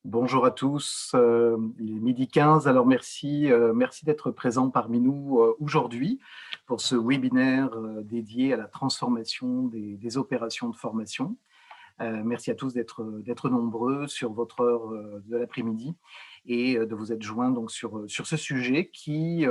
Bonjour à tous, il est midi 15, alors merci d'être présent parmi nous aujourd'hui pour ce webinaire dédié à la transformation des opérations de formation. Merci à tous d'être nombreux sur votre heure de l'après-midi et de vous être joints donc sur ce sujet qui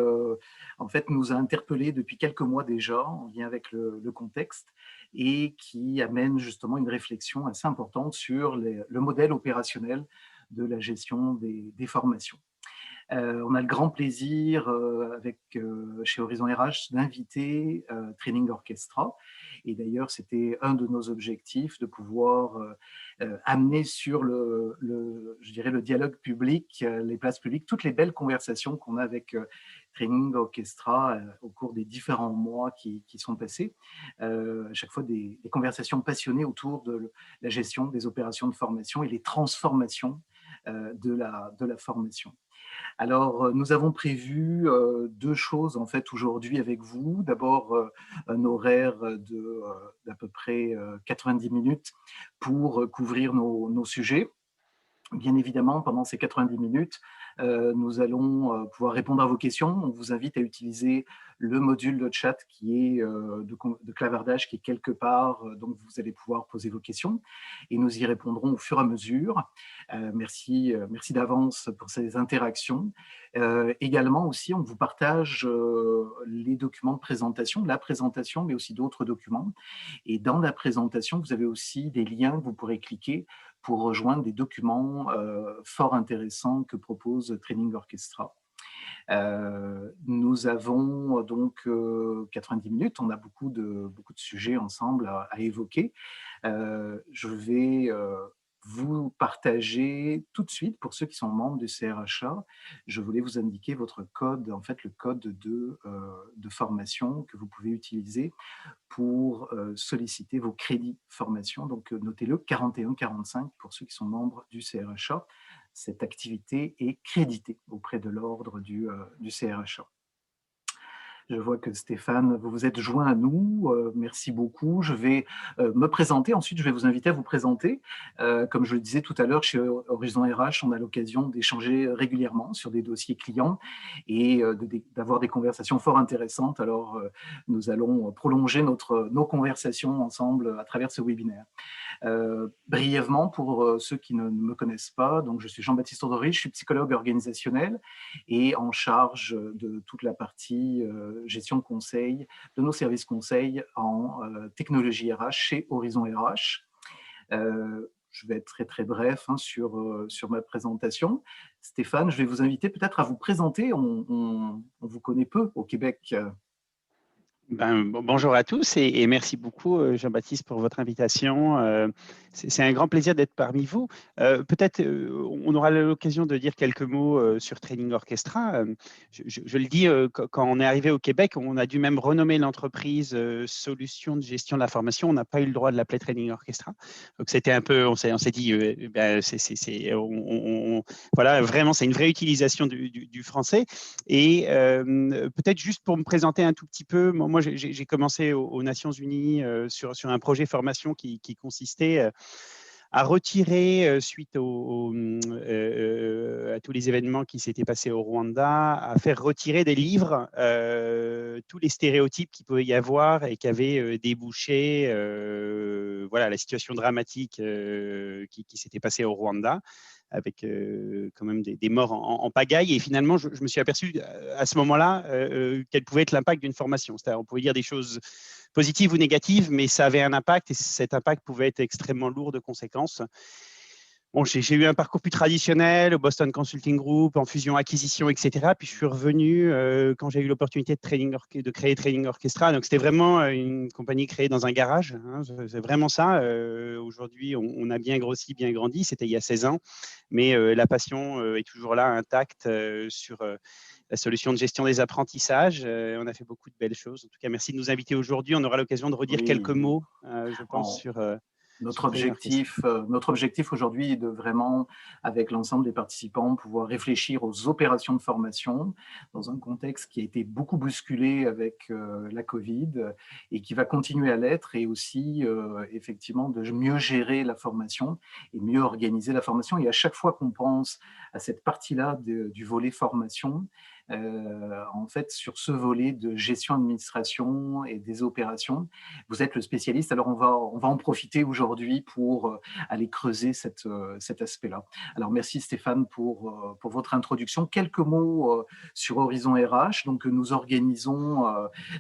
en fait nous a interpellés depuis quelques mois déjà en lien avec le contexte et qui amène justement une réflexion assez importante sur le modèle opérationnel de la gestion des formations. On a le grand plaisir chez Horizon RH d'inviter Training Orchestra. Et d'ailleurs, c'était un de nos objectifs de pouvoir amener sur je dirais le dialogue public, les places publiques, toutes les belles conversations qu'on a avec Training Orchestra au cours des différents mois qui sont passés. À chaque fois des conversations passionnées autour de la gestion des opérations de formation et les transformations de la formation. Alors, nous avons prévu deux choses en fait aujourd'hui avec vous. D'abord, un horaire d'à peu près 90 minutes pour couvrir nos sujets. Bien évidemment, pendant ces 90 minutes, nous allons pouvoir répondre à vos questions. On vous invite à utiliser le module de chat qui est de clavardage qui est quelque part, donc vous allez pouvoir poser vos questions et nous y répondrons au fur et à mesure. Merci d'avance pour ces interactions. Également aussi, on vous partage les documents de présentation, la présentation, mais aussi d'autres documents. Et dans la présentation, vous avez aussi des liens que vous pourrez cliquer pour rejoindre des documents fort intéressants que propose Training Orchestra. Nous avons donc 90 minutes, on a beaucoup de sujets ensemble à évoquer. Je vais vous partager tout de suite, pour ceux qui sont membres du CRHA, je voulais vous indiquer votre code, en fait le code de formation que vous pouvez utiliser pour solliciter vos crédits formation. Donc, notez-le, 4145 pour ceux qui sont membres du CRHA. Cette activité est créditée auprès de l'ordre du CRHA. Je vois que Stéphane, vous vous êtes joint à nous. Merci beaucoup. Je vais me présenter. Ensuite, je vais vous inviter à vous présenter. Comme je le disais tout à l'heure, chez Horizon RH, on a l'occasion d'échanger régulièrement sur des dossiers clients et d'avoir des conversations fort intéressantes. Alors, nous allons prolonger nos conversations ensemble à travers ce webinaire. Brièvement, pour ceux qui ne me connaissent pas, donc je suis Jean-Baptiste Audry, je suis psychologue organisationnel et en charge de toute la partie gestion conseil de nos services conseils en technologie RH chez Horizon RH. Je vais être très très bref sur ma présentation. Stéphane, je vais vous inviter peut-être à vous présenter. On vous connaît peu au Québec. Bonjour à tous et merci beaucoup Jean-Baptiste pour votre invitation. C'est un grand plaisir d'être parmi vous. Peut-être on aura l'occasion de dire quelques mots sur Training Orchestra. Je le dis, quand on est arrivé au Québec, on a dû même renommer l'entreprise Solutions de gestion de la formation. On n'a pas eu le droit de l'appeler Training Orchestra. Donc c'était un peu, on s'est dit, voilà, vraiment c'est une vraie utilisation du français. Et peut-être juste pour me présenter un tout petit peu, moi j'ai commencé aux Nations Unies sur un projet formation qui consistait à retirer, suite à tous les événements qui s'étaient passés au Rwanda, à faire retirer des livres tous les stéréotypes qu'il pouvait y avoir et qui avaient débouché voilà, la situation dramatique qui s'était passée au Rwanda, avec quand même des morts en pagaille. Et finalement, je me suis aperçu à ce moment-là quel pouvait être l'impact d'une formation. C'est-à-dire, on pouvait dire des choses positives ou négatives, mais ça avait un impact et cet impact pouvait être extrêmement lourd de conséquences. Bon, j'ai eu un parcours plus traditionnel au Boston Consulting Group, en fusion-acquisition, etc. Puis je suis revenu quand j'ai eu l'opportunité de créer Training Orchestra. Donc, c'était vraiment une compagnie créée dans un garage. Hein, c'est vraiment ça. Aujourd'hui, on a bien grossi, bien grandi. C'était il y a 16 ans. Mais la passion est toujours là, intacte sur la solution de gestion des apprentissages. On a fait beaucoup de belles choses. En tout cas, merci de nous inviter aujourd'hui. On aura l'occasion de redire quelques Oui, mots, je pense, en, sur… Super, Notre objectif aujourd'hui est de vraiment, avec l'ensemble des participants, pouvoir réfléchir aux opérations de formation dans un contexte qui a été beaucoup bousculé avec la Covid et qui va continuer à l'être, et aussi effectivement de mieux gérer la formation et mieux organiser la formation. Et à chaque fois qu'on pense à cette partie-là du volet formation, en fait, sur ce volet de gestion administration et des opérations, vous êtes le spécialiste, alors on va en profiter aujourd'hui pour aller creuser cet aspect-là. Alors merci Stéphane pour votre introduction. Quelques mots sur Horizon RH. Donc nous organisons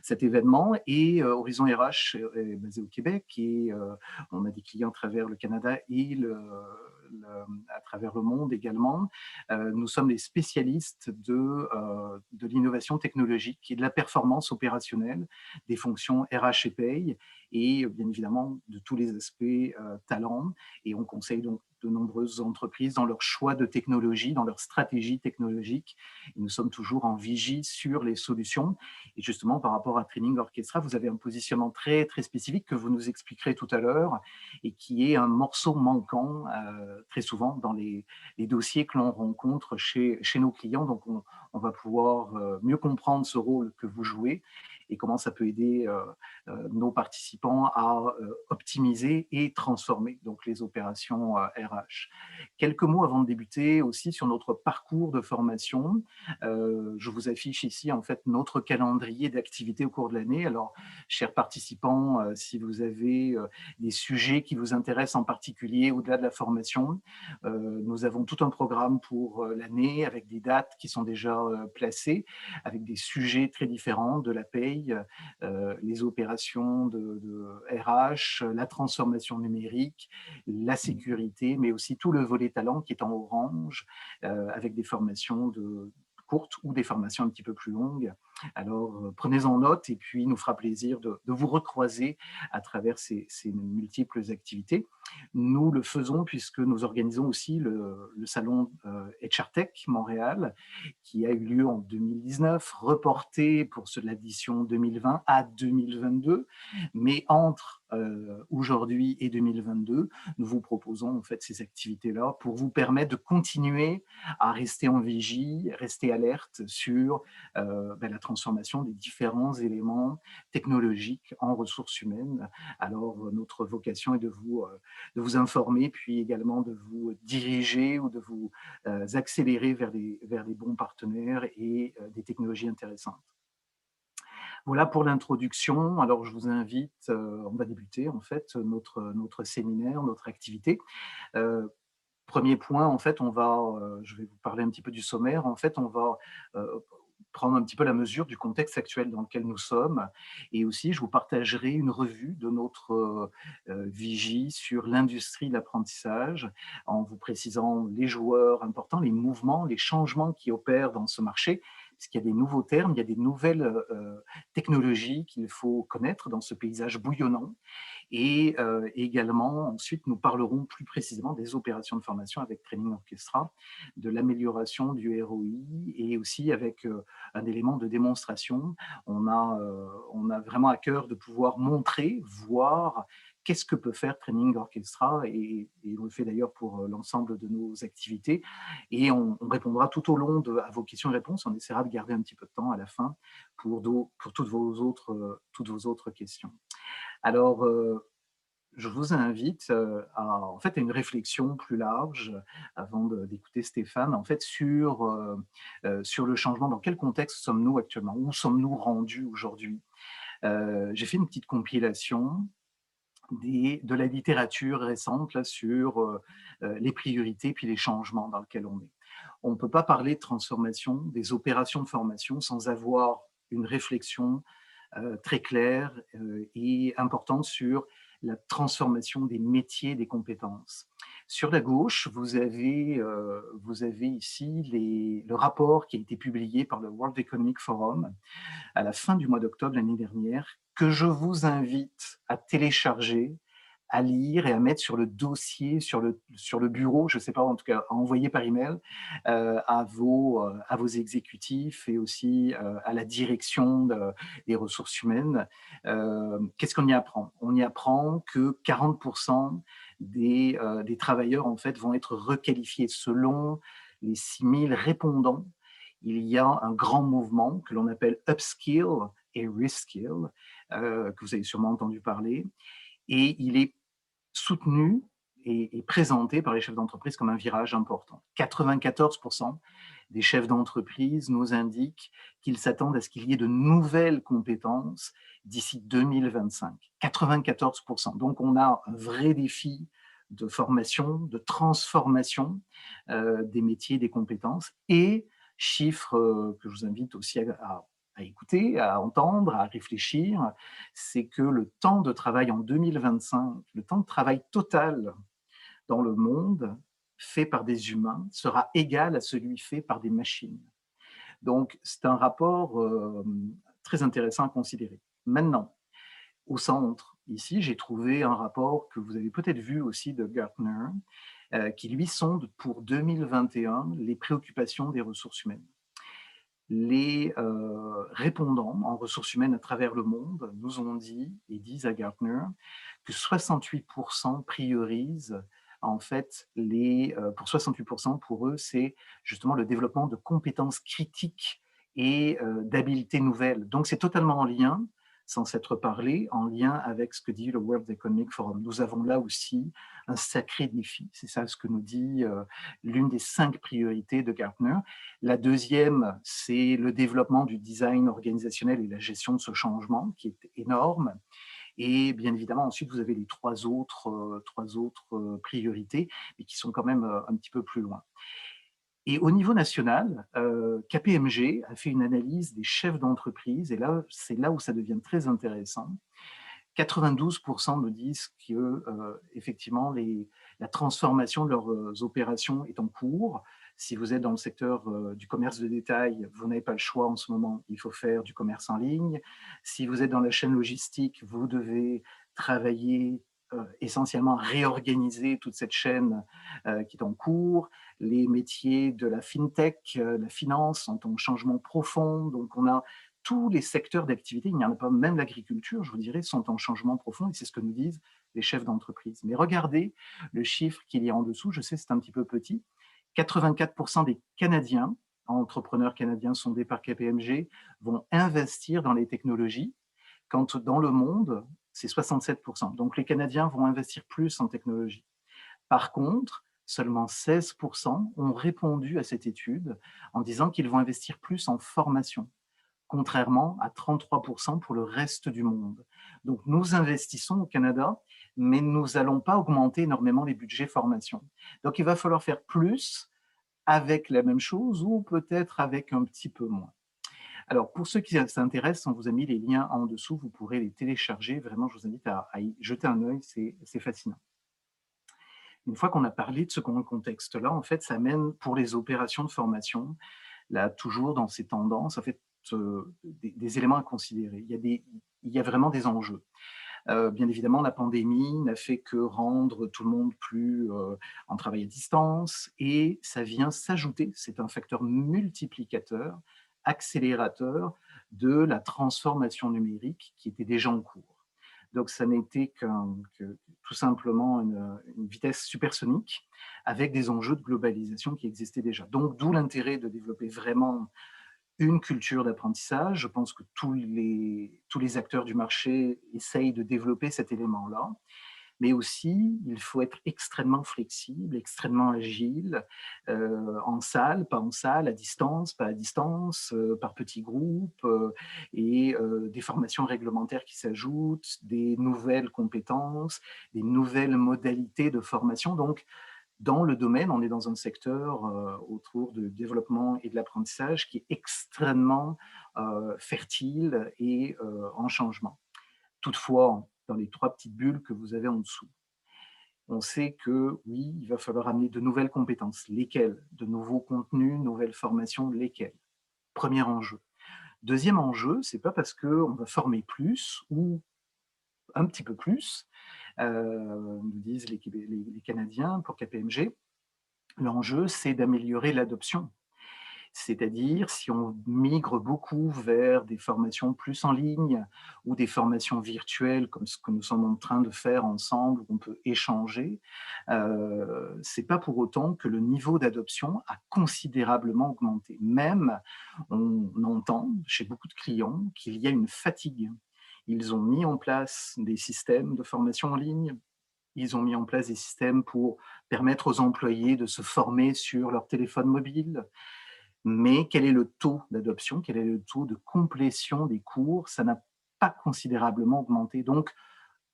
cet événement, et Horizon RH est basé au Québec, et on a des clients à travers le Canada et à travers le monde également. Nous sommes les spécialistes de l'innovation technologique et de la performance opérationnelle des fonctions RH et paye, et bien évidemment de tous les aspects talent. Et on conseille donc de nombreuses entreprises dans leur choix de technologie, dans leur stratégie technologique. Et nous sommes toujours en vigie sur les solutions. Et justement, par rapport à Training Orchestra, vous avez un positionnement très, très spécifique que vous nous expliquerez tout à l'heure, et qui est un morceau manquant très souvent dans les dossiers que l'on rencontre chez nos clients. Donc, on va pouvoir mieux comprendre ce rôle que vous jouez et comment ça peut aider nos participants à optimiser et transformer donc les opérations RH. Quelques mots avant de débuter aussi sur notre parcours de formation. Je vous affiche ici en fait notre calendrier d'activités au cours de l'année. Alors, chers participants, si vous avez des sujets qui vous intéressent en particulier au-delà de la formation, nous avons tout un programme pour l'année avec des dates qui sont déjà placées, avec des sujets très différents, de la paye, les opérations de RH, la transformation numérique, la sécurité, mais aussi tout le volet talent qui est en orange, avec des formations courtes ou des formations un petit peu plus longues. Alors, prenez-en note, et puis il nous fera plaisir de vous recroiser à travers ces multiples activités. Nous le faisons puisque nous organisons aussi le salon HR Tech Montréal, qui a eu lieu en 2019, reporté pour l'édition 2020 à 2022. Mais entre aujourd'hui et 2022, nous vous proposons en fait ces activités-là pour vous permettre de continuer à rester en vigie, rester alerte sur la transformation des différents éléments technologiques en ressources humaines. Alors, notre vocation est de vous informer, puis également de vous diriger ou de vous accélérer vers des bons partenaires et des technologies intéressantes. Voilà pour l'introduction. Alors, je vous invite, on va débuter en fait notre séminaire, notre activité. Premier point, en fait, je vais vous parler un petit peu du sommaire. En fait, on va prendre un petit peu la mesure du contexte actuel dans lequel nous sommes, et aussi je vous partagerai une revue de notre vigie sur l'industrie de l'apprentissage, en vous précisant les joueurs importants, les mouvements, les changements qui opèrent dans ce marché, puisqu'il y a des nouveaux termes, il y a des nouvelles technologies qu'il faut connaître dans ce paysage bouillonnant. Et également, ensuite, nous parlerons plus précisément des opérations de formation avec Training Orchestra, de l'amélioration du ROI, et aussi avec un élément de démonstration. On a vraiment à cœur de pouvoir montrer, voir qu'est-ce que peut faire Training Orchestra, et on le fait d'ailleurs pour l'ensemble de nos activités. Et on répondra tout au long à vos questions et réponses. On essaiera de garder un petit peu de temps à la fin pour toutes vos autres questions. Alors, je vous invite en fait, à une réflexion plus large, avant d'écouter Stéphane, en fait, sur le changement. Dans quel contexte sommes-nous actuellement? Où sommes-nous rendus aujourd'hui? J'ai fait une petite compilation de la littérature récente là, sur les priorités puis les changements dans lesquels on est. On ne peut pas parler de transformation, des opérations de formation, sans avoir une réflexion très claire et importante sur la transformation des métiers, des compétences. Sur la gauche, vous avez ici le rapport qui a été publié par le World Economic Forum à la fin du mois d'octobre l'année dernière, que je vous invite à télécharger, à lire et à mettre sur le dossier, sur le bureau, je ne sais pas, en tout cas, à envoyer par email à vos exécutifs et aussi à la direction des ressources humaines. Qu'est-ce qu'on y apprend? On y apprend que 40% des travailleurs, en fait, vont être requalifiés selon les 6000 répondants. Il y a un grand mouvement que l'on appelle upskill et reskill, que vous avez sûrement entendu parler, et il est soutenu et présenté par les chefs d'entreprise comme un virage important. 94% des chefs d'entreprise nous indiquent qu'ils s'attendent à ce qu'il y ait de nouvelles compétences d'ici 2025. 94%. Donc on a un vrai défi de formation, de transformation des métiers, des compétences, et chiffre que je vous invite aussi à écouter, à entendre, à réfléchir, c'est que le temps de travail en 2025, le temps de travail total dans le monde fait par des humains sera égal à celui fait par des machines. Donc, c'est un rapport très intéressant à considérer. Maintenant, au centre, ici, j'ai trouvé un rapport que vous avez peut-être vu aussi de Gartner, qui lui sonde pour 2021 les préoccupations des ressources humaines. Les répondants en ressources humaines à travers le monde nous ont dit et disent à Gartner que 68% priorisent en fait pour 68% pour eux, c'est justement le développement de compétences critiques et d'habiletés nouvelles. Donc c'est totalement en lien, sans s'être parlé, en lien avec ce que dit le World Economic Forum. Nous avons là aussi un sacré défi. C'est ça ce que nous dit l'une des 5 priorités de Gartner. La deuxième, c'est le développement du design organisationnel et la gestion de ce changement, qui est énorme. Et bien évidemment, ensuite, vous avez les trois autres priorités, mais qui sont quand même un petit peu plus loin. Et au niveau national, KPMG a fait une analyse des chefs d'entreprise, et là, c'est là où ça devient très intéressant. 92% me disent que effectivement la transformation de leurs opérations est en cours. Si vous êtes dans le secteur du commerce de détail, vous n'avez pas le choix en ce moment, il faut faire du commerce en ligne. Si vous êtes dans la chaîne logistique, vous devez travailler essentiellement à réorganiser toute cette chaîne qui est en cours. Les métiers de la fintech, la finance sont en changement profond, donc on a tous les secteurs d'activité, il n'y en a pas, même l'agriculture, je vous dirais, sont en changement profond, et c'est ce que nous disent les chefs d'entreprise. Mais regardez le chiffre qu'il y a en dessous, je sais c'est un petit peu petit, 84% des Canadiens, entrepreneurs canadiens sondés par KPMG, vont investir dans les technologies, quand dans le monde, c'est 67%. Donc les Canadiens vont investir plus en technologie. Par contre, seulement 16% ont répondu à cette étude en disant qu'ils vont investir plus en formation, contrairement à 33% pour le reste du monde. Donc nous investissons au Canada, mais nous n'allons pas augmenter énormément les budgets formation. Donc il va falloir faire plus avec la même chose ou peut-être avec un petit peu moins. Alors pour ceux qui s'intéressent, on vous a mis les liens en dessous, vous pourrez les télécharger. Vraiment, je vous invite à y jeter un œil, c'est fascinant. Une fois qu'on a parlé de ce contexte-là, en fait, ça mène pour les opérations de formation, là, toujours dans ces tendances, en fait, des éléments à considérer. Il y a vraiment des enjeux. Bien évidemment, la pandémie n'a fait que rendre tout le monde plus en travail à distance, et ça vient s'ajouter, c'est un facteur multiplicateur, accélérateur de la transformation numérique qui était déjà en cours. Donc ça n'était que tout simplement une vitesse supersonique avec des enjeux de globalisation qui existaient déjà. Donc d'où l'intérêt de développer vraiment une culture d'apprentissage. Je pense que tous les acteurs du marché essayent de développer cet élément-là. Mais aussi, il faut être extrêmement flexible, extrêmement agile, en salle, pas en salle, à distance, pas à distance, par petits groupes, et des formations réglementaires qui s'ajoutent, des nouvelles compétences, des nouvelles modalités de formation. Donc, dans le domaine, on est dans un secteur autour du développement et de l'apprentissage qui est extrêmement fertile et en changement. Toutefois, dans les 3 petites bulles que vous avez en dessous, on sait que oui, il va falloir amener de nouvelles compétences. Lesquelles? De nouveaux contenus, nouvelles formations, lesquelles? Premier enjeu. Deuxième enjeu, c'est pas parce qu'on va former plus ou un petit peu plus nous disent les Canadiens pour KPMG. L'enjeu, c'est d'améliorer l'adoption. C'est-à-dire, si on migre beaucoup vers des formations plus en ligne ou des formations virtuelles, comme ce que nous sommes en train de faire ensemble, où on peut échanger, c'est pas pour autant que le niveau d'adoption a considérablement augmenté. Même, on entend chez beaucoup de clients qu'il y a une fatigue. Ils ont mis en place des systèmes de formation en ligne. Ils ont mis en place des systèmes pour permettre aux employés de se former sur leur téléphone mobile. Mais quel est le taux d'adoption? Quel est le taux de complétion des cours? Ça n'a pas considérablement augmenté. Donc,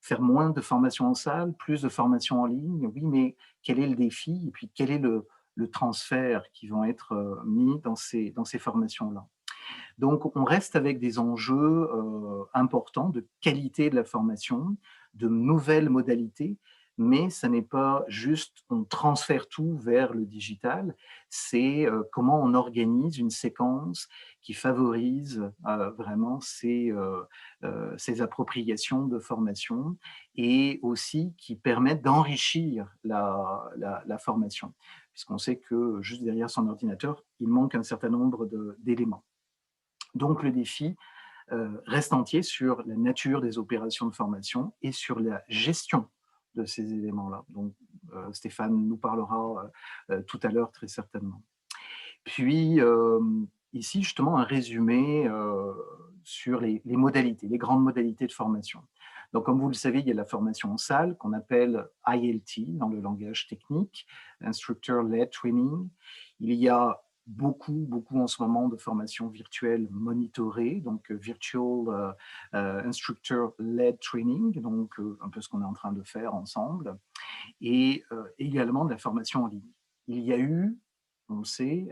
faire moins de formation en salle, plus de formation en ligne, oui, mais quel est le défi? Et puis, quel est le transfert qui vont être mis dans ces formations-là? Donc, on reste avec des enjeux importants de qualité de la formation, de nouvelles modalités, mais ça n'est pas juste on transfère tout vers le digital, c'est comment on organise une séquence qui favorise vraiment ces appropriations de formation et aussi qui permettent d'enrichir la formation, puisqu'on sait que juste derrière son ordinateur, il manque un certain nombre d'éléments. Donc le défi reste entier sur la nature des opérations de formation et sur la gestion de ces éléments-là. Donc Stéphane nous parlera tout à l'heure très certainement. Puis ici justement un résumé sur les modalités, les grandes modalités de formation. Donc comme vous le savez, il y a la formation en salle qu'on appelle ILT dans le langage technique, Instructor-Led Training. Il y a beaucoup en ce moment de formations virtuelles monitorées, donc Virtual Instructor-Led Training, donc un peu ce qu'on est en train de faire ensemble, et également de la formation en ligne. Il y a eu, on le sait,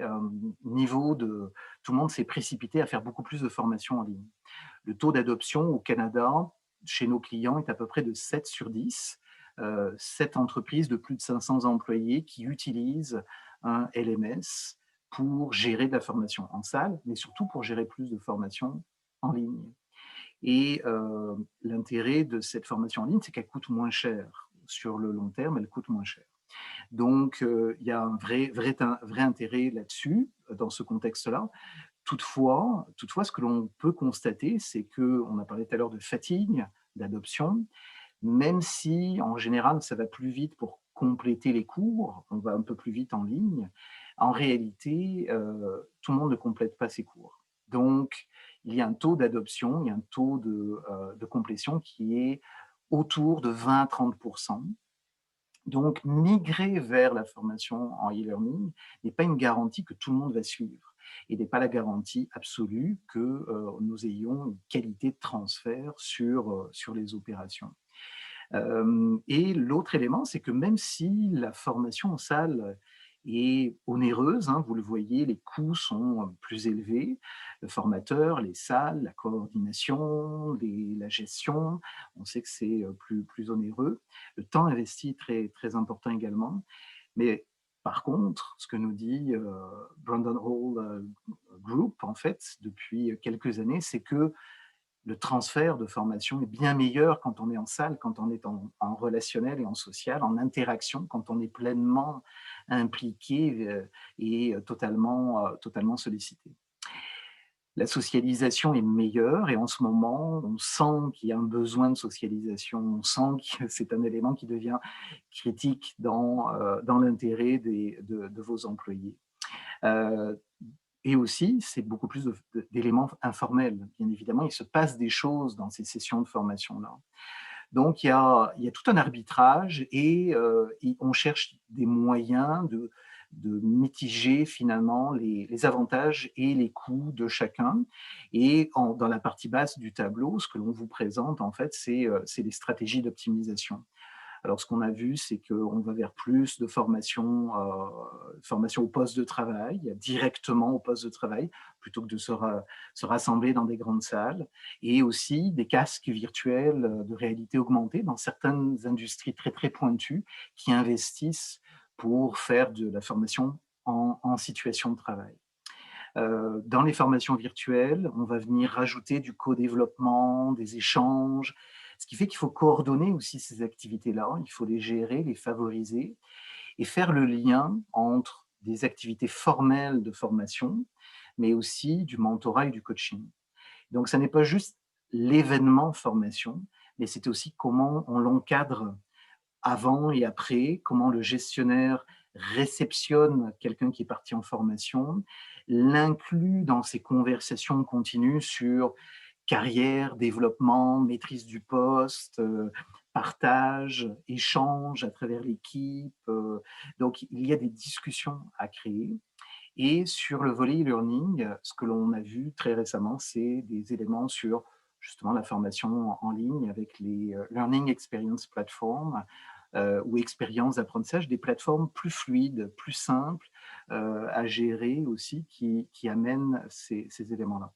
niveau de... Tout le monde s'est précipité à faire beaucoup plus de formations en ligne. Le taux d'adoption au Canada, chez nos clients, est à peu près de 7 sur 10. 7 entreprises de plus de 500 employés qui utilisent un LMS pour gérer de la formation en salle, mais surtout pour gérer plus de formations en ligne. Et l'intérêt de cette formation en ligne, c'est qu'elle coûte moins cher. Sur le long terme, elle coûte moins cher. Donc, il y a un vrai intérêt là-dessus, dans ce contexte-là. Toutefois, ce que l'on peut constater, c'est qu'on a parlé tout à l'heure de fatigue, d'adoption, même si en général ça va plus vite pour compléter les cours, on va un peu plus vite en ligne, en réalité, tout le monde ne complète pas ses cours. Donc, il y a un taux d'adoption, il y a un taux de complétion qui est autour de 20-30%. Donc, migrer vers la formation en e-learning n'est pas une garantie que tout le monde va suivre et n'est pas la garantie absolue que nous ayons une qualité de transfert sur les opérations. Et l'autre élément, c'est que même si la formation en salle est onéreuse, hein, vous le voyez, les coûts sont plus élevés, le formateur, les salles, la coordination, la gestion, on sait que c'est plus onéreux. Le temps investi est très important également. Mais par contre, ce que nous dit Brandon Hall Group, en fait, depuis quelques années, c'est que le transfert de formation est bien meilleur quand on est en salle, quand on est en relationnel et en social, en interaction, quand on est pleinement impliqué et totalement sollicité. La socialisation est meilleure et en ce moment, on sent qu'il y a un besoin de socialisation, on sent que c'est un élément qui devient critique dans l'intérêt de vos employés. Et aussi, c'est beaucoup plus d'éléments informels. Bien évidemment, il se passe des choses dans ces sessions de formation-là. Donc, il y a tout un arbitrage et on cherche des moyens de mitiger finalement les avantages et les coûts de chacun. Et dans la partie basse du tableau, ce que l'on vous présente, en fait, c'est les stratégies d'optimisation. Alors, ce qu'on a vu, c'est qu'on va vers plus de formation au poste de travail, directement au poste de travail, plutôt que de se rassembler dans des grandes salles, et aussi des casques virtuels de réalité augmentée dans certaines industries très pointues qui investissent pour faire de la formation en situation de travail. Dans les formations virtuelles, on va venir rajouter du co-développement, des échanges, Ce qui fait qu'il faut coordonner aussi ces activités-là, il faut les gérer, les favoriser et faire le lien entre des activités formelles de formation, mais aussi du mentorat et du coaching. Donc, ça n'est pas juste l'événement formation, mais c'est aussi comment on l'encadre avant et après, comment le gestionnaire réceptionne quelqu'un qui est parti en formation, l'inclut dans ses conversations continues sur carrière, développement, maîtrise du poste, partage, échange à travers l'équipe. Donc, il y a des discussions à créer. Et sur le volet e-learning, ce que l'on a vu très récemment, c'est des éléments sur justement la formation en ligne avec les Learning Experience Platforms ou expériences d'apprentissage, des plateformes plus fluides, plus simples à gérer aussi, qui amènent ces éléments-là.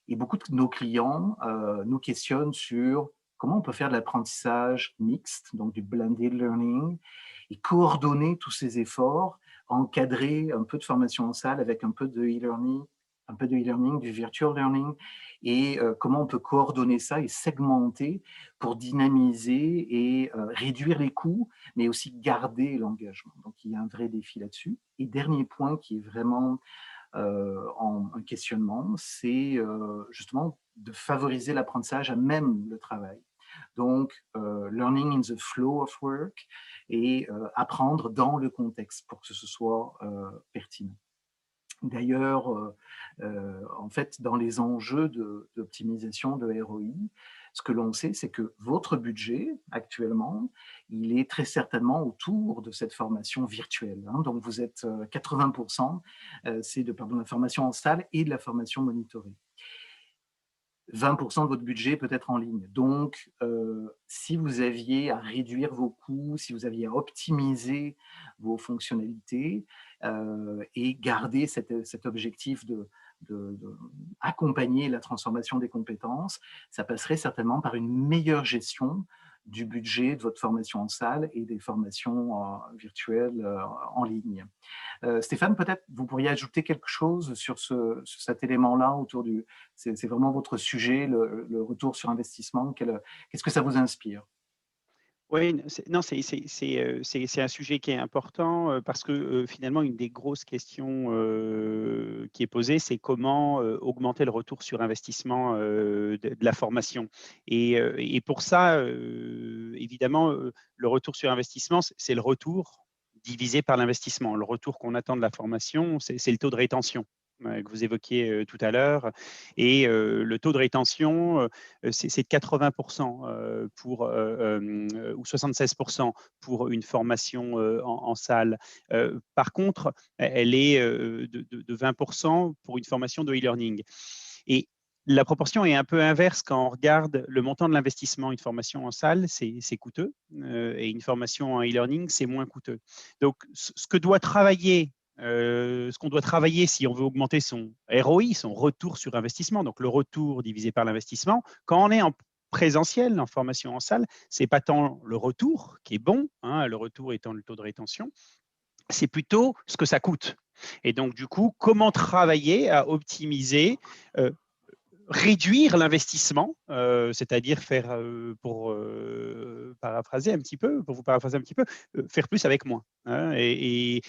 Et beaucoup de nos clients nous questionnent sur comment on peut faire de l'apprentissage mixte, donc du blended learning, et coordonner tous ces efforts, encadrer un peu de formation en salle avec un peu de e-learning, du virtual learning, et comment on peut coordonner ça et segmenter pour dynamiser et réduire les coûts, mais aussi garder l'engagement. Donc, il y a un vrai défi là-dessus. Et dernier point qui est vraiment en un questionnement, c'est justement de favoriser l'apprentissage à même le travail. Donc, learning in the flow of work et apprendre dans le contexte pour que ce soit pertinent. D'ailleurs, en fait, dans les enjeux d'optimisation de ROI, ce que l'on sait, c'est que votre budget, actuellement, il est très certainement autour de cette formation virtuelle. Hein. Donc, vous êtes 80%, c'est de la formation en salle et de la formation monitorée. 20% de votre budget peut être en ligne. Donc, si vous aviez à réduire vos coûts, si vous aviez à optimiser vos fonctionnalités et garder cet objectif de accompagner la transformation des compétences, ça passerait certainement par une meilleure gestion du budget de votre formation en salle et des formations virtuelles en ligne. Stéphane, peut-être vous pourriez ajouter quelque chose sur cet élément-là autour du… C'est vraiment votre sujet, le retour sur investissement. Qu'est-ce que ça vous inspire? Oui, c'est un sujet qui est important parce que finalement, une des grosses questions qui est posée, c'est comment augmenter le retour sur investissement de la formation. Et pour ça, évidemment, le retour sur investissement, c'est le retour divisé par l'investissement. Le retour qu'on attend de la formation, c'est le taux de rétention que vous évoquiez tout à l'heure. Et le taux de rétention, c'est de 80% ou 76% pour une formation en salle. Par contre, elle est de 20% pour une formation de e-learning. Et la proportion est un peu inverse quand on regarde le montant de l'investissement. Une formation en salle, c'est coûteux, et une formation en e-learning, c'est moins coûteux. Donc, ce qu'on doit travailler si on veut augmenter son ROI, son retour sur investissement, donc le retour divisé par l'investissement, quand on est en présentiel, en formation en salle, ce n'est pas tant le retour qui est bon, hein, le retour étant le taux de rétention, c'est plutôt ce que ça coûte. Et donc, du coup, comment travailler à optimiser réduire l'investissement, c'est-à-dire faire, pour vous paraphraser un petit peu, faire plus avec moins. Hein, et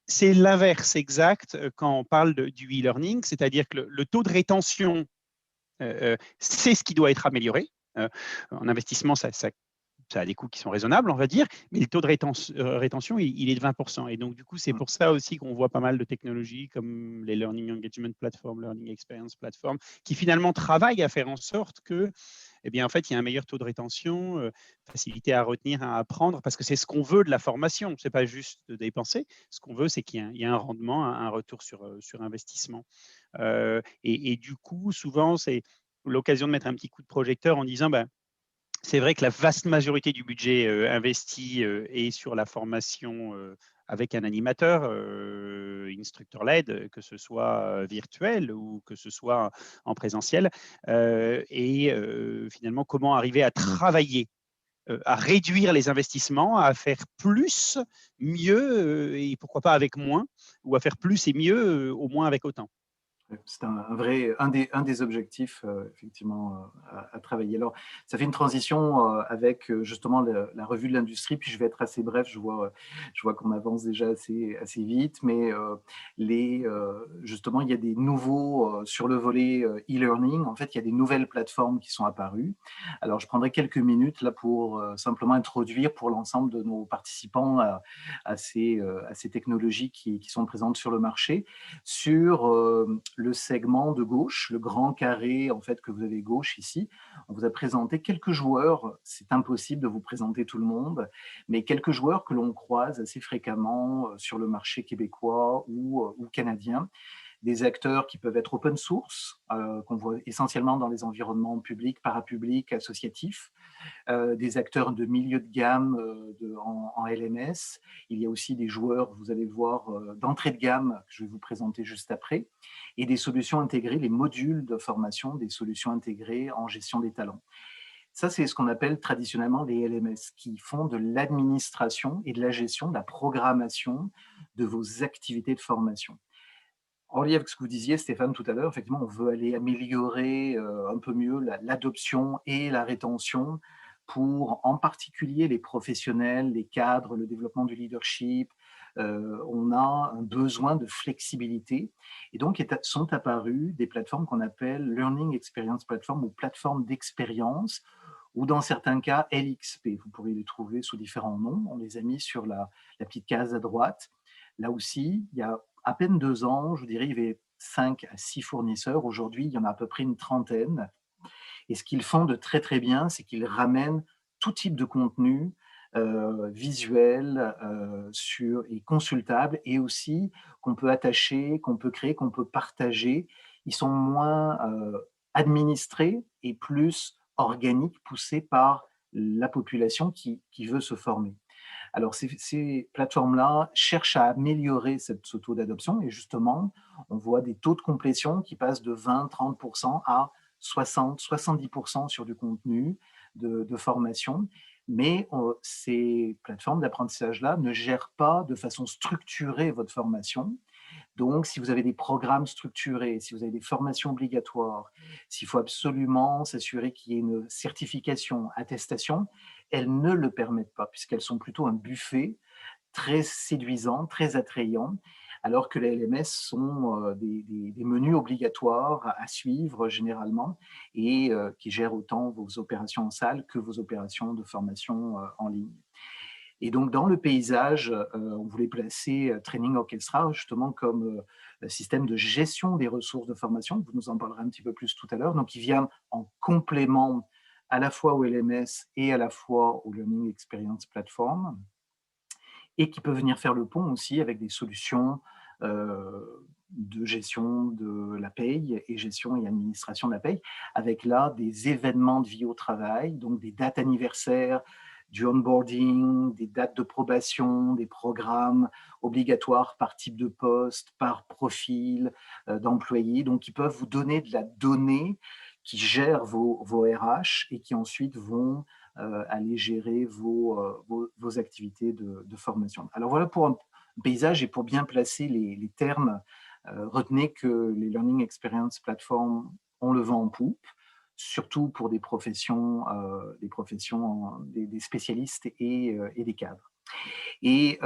c'est l'inverse exact quand on parle du e-learning, c'est-à-dire que le taux de rétention, c'est ce qui doit être amélioré. En investissement, ça a des coûts qui sont raisonnables, on va dire, mais le taux de rétention, il est de 20%. Et donc, du coup, c'est pour ça aussi qu'on voit pas mal de technologies comme les Learning Engagement Platform, Learning Experience Platform, qui finalement travaillent à faire en sorte que, eh bien, en fait, il y a un meilleur taux de rétention, facilité à retenir, à apprendre, parce que c'est ce qu'on veut de la formation. Ce n'est pas juste de dépenser. Ce qu'on veut, c'est qu'il y ait un rendement, un retour sur investissement. Et du coup, souvent, c'est l'occasion de mettre un petit coup de projecteur en disant, ben, c'est vrai que la vaste majorité du budget investi est sur la formation avec un animateur, instructeur-led, que ce soit virtuel ou que ce soit en présentiel. Finalement, comment arriver à travailler, à réduire les investissements, à faire plus, mieux et pourquoi pas avec moins, ou à faire plus et mieux, au moins avec autant. C'est un des objectifs, effectivement, à travailler. Alors, ça fait une transition avec justement la revue de l'industrie, puis je vais être assez bref, je vois qu'on avance déjà assez vite, mais justement, il y a des nouveaux, sur le volet e-learning, en fait, il y a des nouvelles plateformes qui sont apparues. Alors, je prendrai quelques minutes là pour simplement introduire pour l'ensemble de nos participants à ces technologies qui sont présentes sur le marché. Sur le segment de gauche, le grand carré en fait que vous avez gauche ici, on vous a présenté quelques joueurs. C'est impossible de vous présenter tout le monde, mais quelques joueurs que l'on croise assez fréquemment sur le marché québécois ou canadien. Des acteurs qui peuvent être open source, qu'on voit essentiellement dans les environnements publics, parapublics, associatifs, des acteurs de milieu de gamme en LMS. Il y a aussi des joueurs, vous allez voir, d'entrée de gamme que je vais vous présenter juste après, et des solutions intégrées, les modules de formation, des solutions intégrées en gestion des talents. Ça, c'est ce qu'on appelle traditionnellement les LMS, qui font de l'administration et de la gestion, de la programmation de vos activités de formation. En lien avec ce que vous disiez, Stéphane, tout à l'heure, effectivement, on veut aller améliorer un peu mieux l'adoption et la rétention pour, en particulier, les professionnels, les cadres, le développement du leadership. On a un besoin de flexibilité. Et donc, sont apparues des plateformes qu'on appelle Learning Experience Platform ou plateformes d'expérience, ou dans certains cas, LXP. Vous pourrez les trouver sous différents noms. On les a mis sur la petite case à droite. Là aussi, il y a à peine 2 ans, je vous dirais, il y avait 5 à 6 fournisseurs. Aujourd'hui, il y en a à peu près une trentaine. Et ce qu'ils font de très très bien, c'est qu'ils ramènent tout type de contenu visuel et consultable, et aussi qu'on peut attacher, qu'on peut créer, qu'on peut partager. Ils sont moins administrés et plus organiques, poussés par la population qui veut se former. Alors, ces plateformes-là cherchent à améliorer ce taux d'adoption, et justement, on voit des taux de complétion qui passent de 20-30% à 60-70% sur du contenu de formation. Mais ces plateformes d'apprentissage-là ne gèrent pas de façon structurée votre formation. Donc, si vous avez des programmes structurés, si vous avez des formations obligatoires, s'il faut absolument s'assurer qu'il y ait une certification, attestation, elles ne le permettent pas, puisqu'elles sont plutôt un buffet très séduisant, très attrayant, alors que les LMS sont des menus obligatoires à suivre généralement, et qui gèrent autant vos opérations en salle que vos opérations de formation en ligne. Et donc, dans le paysage, on voulait placer Training Orchestra justement comme système de gestion des ressources de formation. Vous nous en parlerez un petit peu plus tout à l'heure. Donc, il vient en complément à la fois au LMS et à la fois au Learning Experience Platform, et qui peut venir faire le pont aussi avec des solutions de gestion de la paye et gestion et administration de la paye, avec là des événements de vie au travail, donc des dates anniversaires, du onboarding, des dates de probation, des programmes obligatoires par type de poste, par profil d'employé, donc qui peuvent vous donner de la donnée qui gère vos RH et qui ensuite vont aller gérer vos activités de formation. Alors voilà pour un paysage, et pour bien placer les termes, retenez que les Learning Experience Platform ont le vent en poupe, surtout pour des professions, des spécialistes et des cadres. Et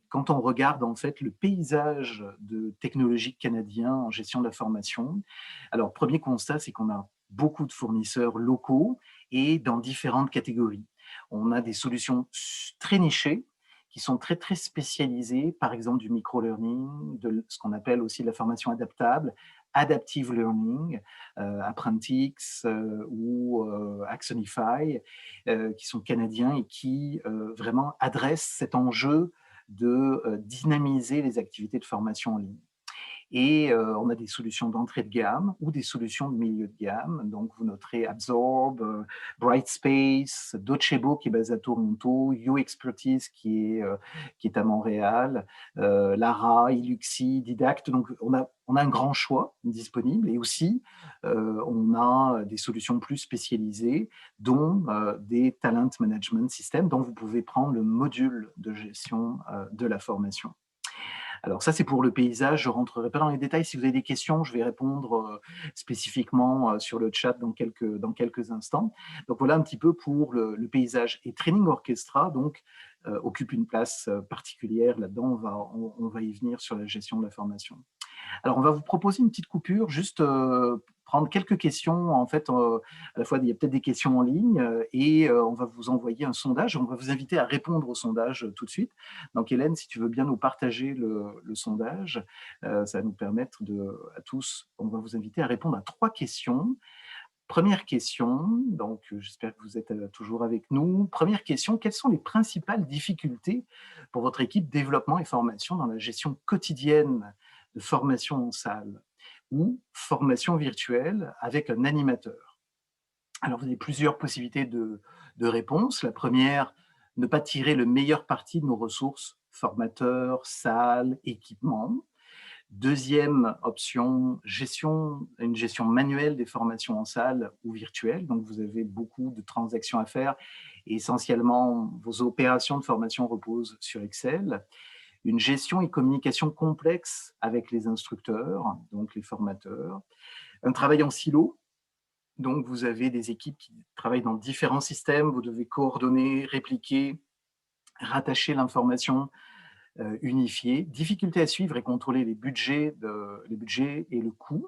quand on regarde en fait le paysage de technologies canadien en gestion de la formation, alors premier constat, c'est qu'on a beaucoup de fournisseurs locaux et dans différentes catégories. On a des solutions très nichées qui sont très très spécialisées, par exemple du micro-learning, de ce qu'on appelle aussi de la formation adaptable, adaptive learning, Apprentix ou Axonify, qui sont canadiens et qui vraiment adressent cet enjeu de dynamiser les activités de formation en ligne. Et on a des solutions d'entrée de gamme ou des solutions de milieu de gamme. Donc, vous noterez Absorb, Brightspace, Docebo qui est basé à Toronto, YouExpertise qui est à Montréal, Lara, Iluxi, Didact. Donc, on a un grand choix disponible, et aussi on a des solutions plus spécialisées, dont des Talent Management Systems, dont vous pouvez prendre le module de gestion de la formation. Alors ça, c'est pour le paysage. Je ne rentrerai pas dans les détails. Si vous avez des questions, je vais répondre spécifiquement sur le chat dans quelques instants. Donc voilà un petit peu pour le paysage. Et Training Orchestra donc, occupe une place particulière là-dedans. On va y venir sur la gestion de la formation. Alors, on va vous proposer une petite coupure, juste prendre quelques questions. En fait, à la fois, il y a peut-être des questions en ligne et on va vous envoyer un sondage. On va vous inviter à répondre au sondage tout de suite. Donc, Hélène, si tu veux bien nous partager le sondage, ça va nous permettre à tous, on va vous inviter à répondre à 3 questions. Première question, donc j'espère que vous êtes toujours avec nous. Première question, quelles sont les principales difficultés pour votre équipe développement et formation dans la gestion quotidienne de formation en salle ou formation virtuelle avec un animateur? Alors, vous avez plusieurs possibilités de réponse. La première, ne pas tirer le meilleur parti de nos ressources, formateurs, salles, équipements. Deuxième option, une gestion manuelle des formations en salle ou virtuelle. Donc, vous avez beaucoup de transactions à faire et essentiellement, vos opérations de formation reposent sur Excel. Une gestion et communication complexe avec les instructeurs, donc les formateurs. Un travail en silo. Donc, vous avez des équipes qui travaillent dans différents systèmes. Vous devez coordonner, répliquer, rattacher l'information unifié, difficulté à suivre et contrôler les budgets et le coût.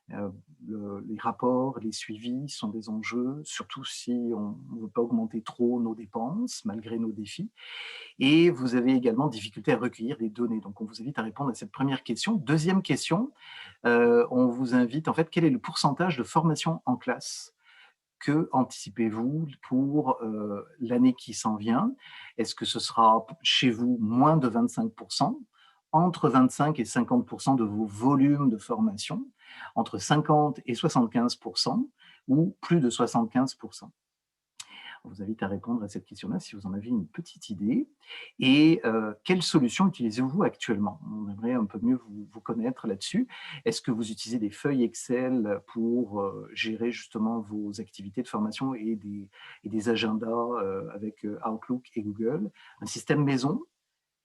Les rapports, les suivis sont des enjeux, surtout si on ne veut pas augmenter trop nos dépenses, malgré nos défis. Et vous avez également difficulté à recueillir des données. Donc, on vous invite à répondre à cette première question. Deuxième question, on vous invite, en fait, quel est le pourcentage de formation en classe? Que anticipez-vous pour l'année qui s'en vient? Est-ce que ce sera chez vous moins de 25%, entre 25 et 50% de vos volumes de formation, entre 50 et 75% ou plus de 75%? On vous invite à répondre à cette question-là si vous en avez une petite idée. Et quelle solution utilisez-vous actuellement? On aimerait un peu mieux vous connaître là-dessus. Est-ce que vous utilisez des feuilles Excel pour gérer justement vos activités de formation et des agendas avec Outlook et Google? Un système maison,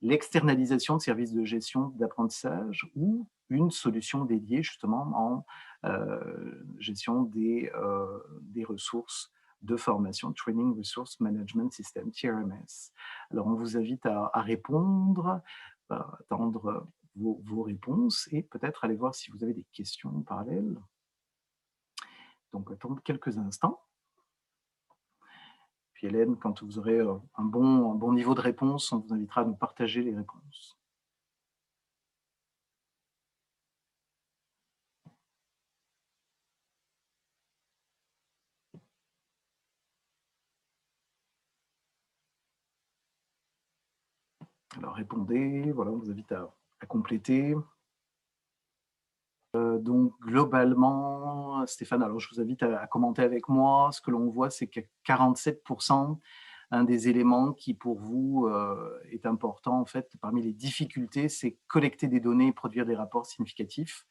l'externalisation de services de gestion d'apprentissage ou une solution dédiée justement en gestion des ressources de formation, Training Resource Management System, TRMS. Alors, on vous invite à répondre, à attendre vos réponses et peut-être aller voir si vous avez des questions en parallèle. Donc, attendre quelques instants. Puis Hélène, quand vous aurez un bon niveau de réponse, on vous invitera à nous partager les réponses. Alors, répondez, voilà, on vous invite à compléter. Donc, globalement, Stéphane, alors je vous invite à commenter avec moi. Ce que l'on voit, c'est que 47%, un des éléments qui, pour vous, est important, en fait, parmi les difficultés, c'est collecter des données et produire des rapports significatifs.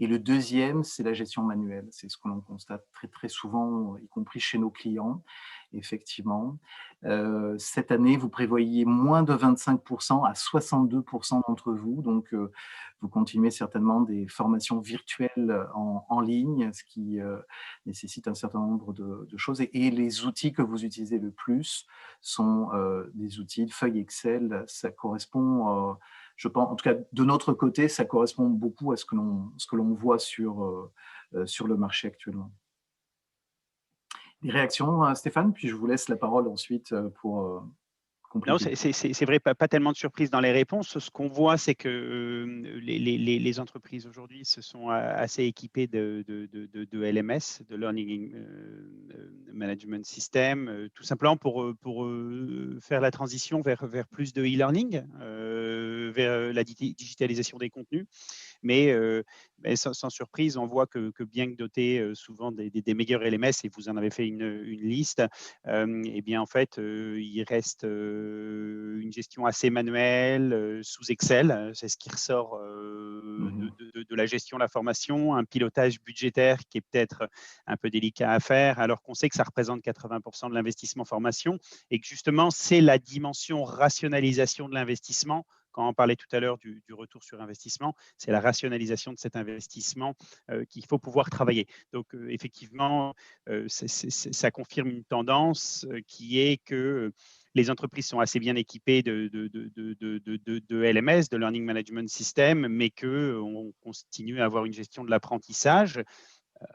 Et le deuxième, c'est la gestion manuelle. C'est ce que l'on constate très, très souvent, y compris chez nos clients, effectivement. Cette année, vous prévoyez moins de 25% à 62% d'entre vous. Donc, vous continuez certainement des formations virtuelles en ligne, ce qui nécessite un certain nombre de choses. Et les outils que vous utilisez le plus sont des outils de feuilles Excel. Ça correspond, je pense, en tout cas de notre côté, ça correspond beaucoup à ce que l'on voit sur le marché actuellement. Des réactions, Stéphane, puis je vous laisse la parole ensuite pour Non, compléter. c'est vrai, pas tellement de surprises dans les réponses. Ce qu'on voit, c'est que les entreprises aujourd'hui se sont assez équipées de LMS, de Learning Management System, tout simplement pour faire la transition vers plus de e-learning, vers la digitalisation des contenus. Mais sans surprise, on voit que bien que doté souvent des meilleurs LMS, et vous en avez fait une liste, eh bien en fait, il reste une gestion assez manuelle sous Excel. C'est ce qui ressort de la gestion de la formation, un pilotage budgétaire qui est peut-être un peu délicat à faire, alors qu'on sait que ça représente 80% de l'investissement formation et que justement, c'est la dimension rationalisation de l'investissement quand on parlait tout à l'heure du retour sur investissement, c'est la rationalisation de cet investissement qu'il faut pouvoir travailler. Donc, effectivement, ça confirme une tendance qui est que les entreprises sont assez bien équipées de LMS, de Learning Management System, mais qu'on continue à avoir une gestion de l'apprentissage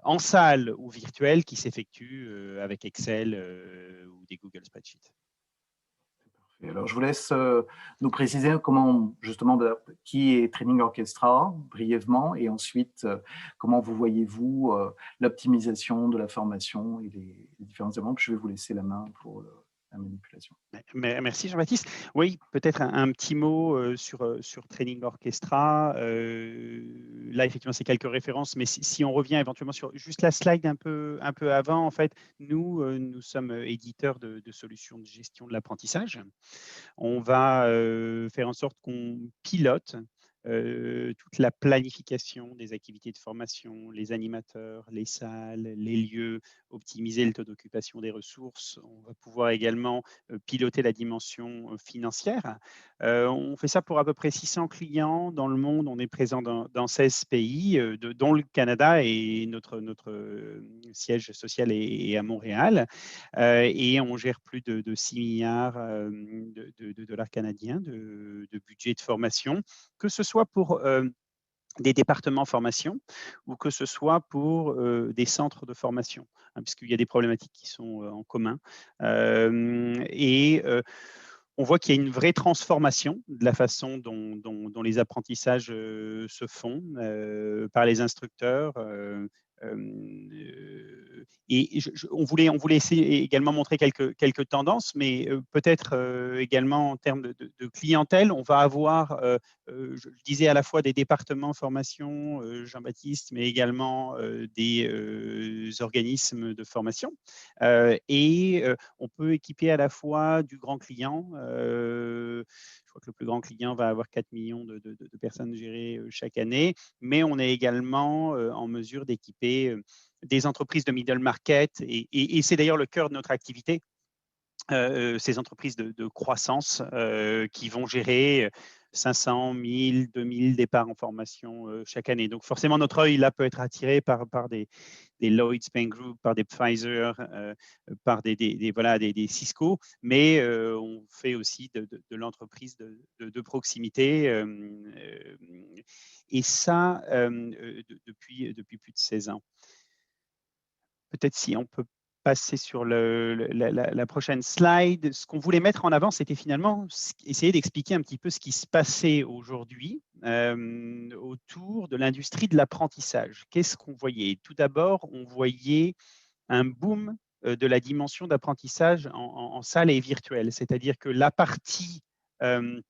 en salle ou virtuelle qui s'effectue avec Excel ou des Google Spreadsheets. Et alors, je vous laisse nous préciser comment, justement, qui est Training Orchestra, brièvement, et ensuite, comment vous voyez-vous l'optimisation de la formation et les différents éléments. Je vais vous laisser la main pour la manipulation. Merci Jean-Baptiste. Oui, peut-être un petit mot sur Training Orchestra. Là, effectivement, c'est quelques références, mais si on revient éventuellement sur juste la slide un peu avant, en fait, nous sommes éditeurs de solutions de gestion de l'apprentissage. On va faire en sorte qu'on pilote toute la planification des activités de formation, les animateurs, les salles, les lieux, optimiser le taux d'occupation des ressources. On va pouvoir également piloter la dimension financière. On fait ça pour à peu près 600 clients dans le monde. On est présent dans 16 pays, dont le Canada, et notre siège social est à Montréal. Et on gère plus de 6 milliards de dollars canadiens de budget de formation, que ce soit pour des départements formation ou que ce soit pour des centres de formation, hein, puisqu'il y a des problématiques qui sont en commun. On voit qu'il y a une vraie transformation de la façon dont les apprentissages se font par les instructeurs. On voulait essayer également montrer quelques tendances, mais peut-être également en termes de clientèle, on va avoir, je disais, à la fois des départements formation, Jean-Baptiste, mais également des organismes de formation. On peut équiper à la fois du grand client. Je crois que le plus grand client va avoir 4 millions de personnes gérées chaque année, mais on est également en mesure d'équiper des entreprises de middle market, et c'est d'ailleurs le cœur de notre activité. Ces entreprises de croissance qui vont gérer 500, 1000, 2000 départs en formation chaque année. Donc forcément, notre œil là peut être attiré par des Lloyds Bank Group, par des Pfizer, par des Cisco, mais on fait aussi de l'entreprise de proximité, et ça depuis plus de 16 ans. Peut-être si on peut passer sur la prochaine slide. Ce qu'on voulait mettre en avant, c'était finalement essayer d'expliquer un petit peu ce qui se passait aujourd'hui autour de l'industrie de l'apprentissage. Qu'est-ce qu'on voyait? Tout d'abord, on voyait un boom de la dimension d'apprentissage en salle et virtuelle, c'est-à-dire que la partie comment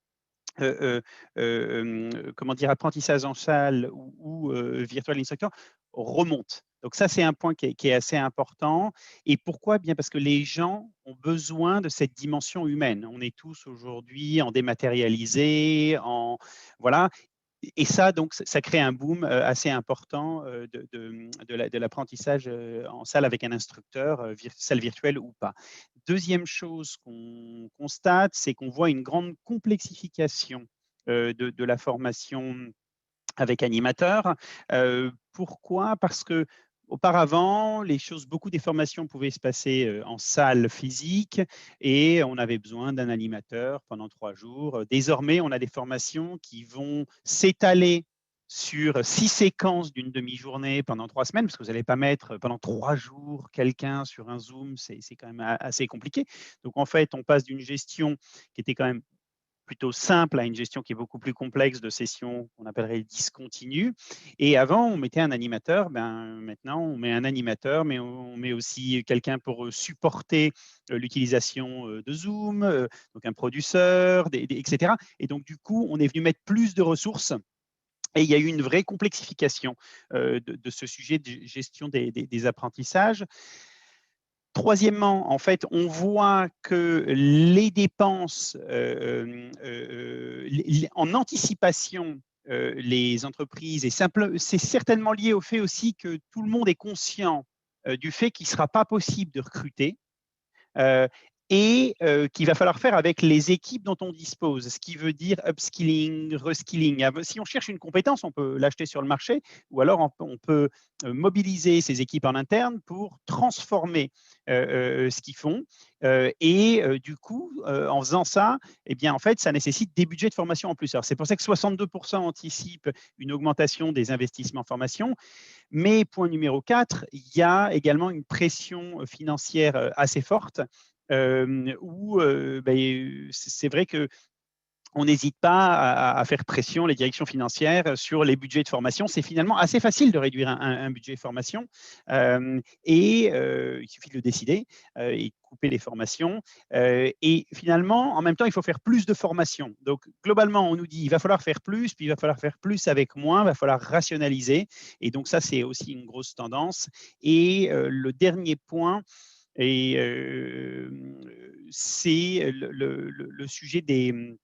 dire, apprentissage en salle ou virtual instructor remonte. Donc ça, c'est un point qui est assez important. Et pourquoi? Bien parce que les gens ont besoin de cette dimension humaine. On est tous aujourd'hui en dématérialisé, voilà. Et ça, donc, ça crée un boom assez important de l'apprentissage en salle avec un instructeur, salle virtuelle ou pas. Deuxième chose qu'on constate, c'est qu'on voit une grande complexification de la formation avec animateur. Pourquoi? Parce que auparavant, beaucoup des formations pouvaient se passer en salle physique et on avait besoin d'un animateur pendant 3 jours. Désormais, on a des formations qui vont s'étaler sur 6 séquences d'une demi-journée pendant 3 semaines, parce que vous n'allez pas mettre pendant 3 jours quelqu'un sur un Zoom, c'est quand même assez compliqué. Donc en fait, on passe d'une gestion qui était quand même plutôt simple à une gestion qui est beaucoup plus complexe de sessions qu'on appellerait discontinues. Et avant, on mettait un animateur. Maintenant, on met un animateur, mais on met aussi quelqu'un pour supporter l'utilisation de Zoom, donc un producteur, etc. Et donc, du coup, on est venu mettre plus de ressources. Et il y a eu une vraie complexification de ce sujet de gestion des apprentissages. Troisièmement, en fait, on voit que les dépenses en anticipation, les entreprises, et c'est certainement lié au fait aussi que tout le monde est conscient du fait qu'il ne sera pas possible de recruter. et qu'il va falloir faire avec les équipes dont on dispose, ce qui veut dire upskilling, reskilling. Si on cherche une compétence, on peut l'acheter sur le marché, ou alors on peut mobiliser ces équipes en interne pour transformer ce qu'ils font. Du coup, en faisant ça, eh bien, en fait, ça nécessite des budgets de formation en plus. Alors, c'est pour ça que 62% anticipent une augmentation des investissements en formation. Mais point numéro 4, il y a également une pression financière assez forte où c'est vrai que on n'hésite pas à faire pression, les directions financières, sur les budgets de formation. C'est finalement assez facile de réduire un budget de formation il suffit de le décider et de couper les formations. Et finalement, en même temps, il faut faire plus de formations. Donc, globalement, on nous dit il va falloir faire plus, puis il va falloir faire plus avec moins, il va falloir rationaliser. Et donc, ça, c'est aussi une grosse tendance. Et le dernier point, c'est le sujet des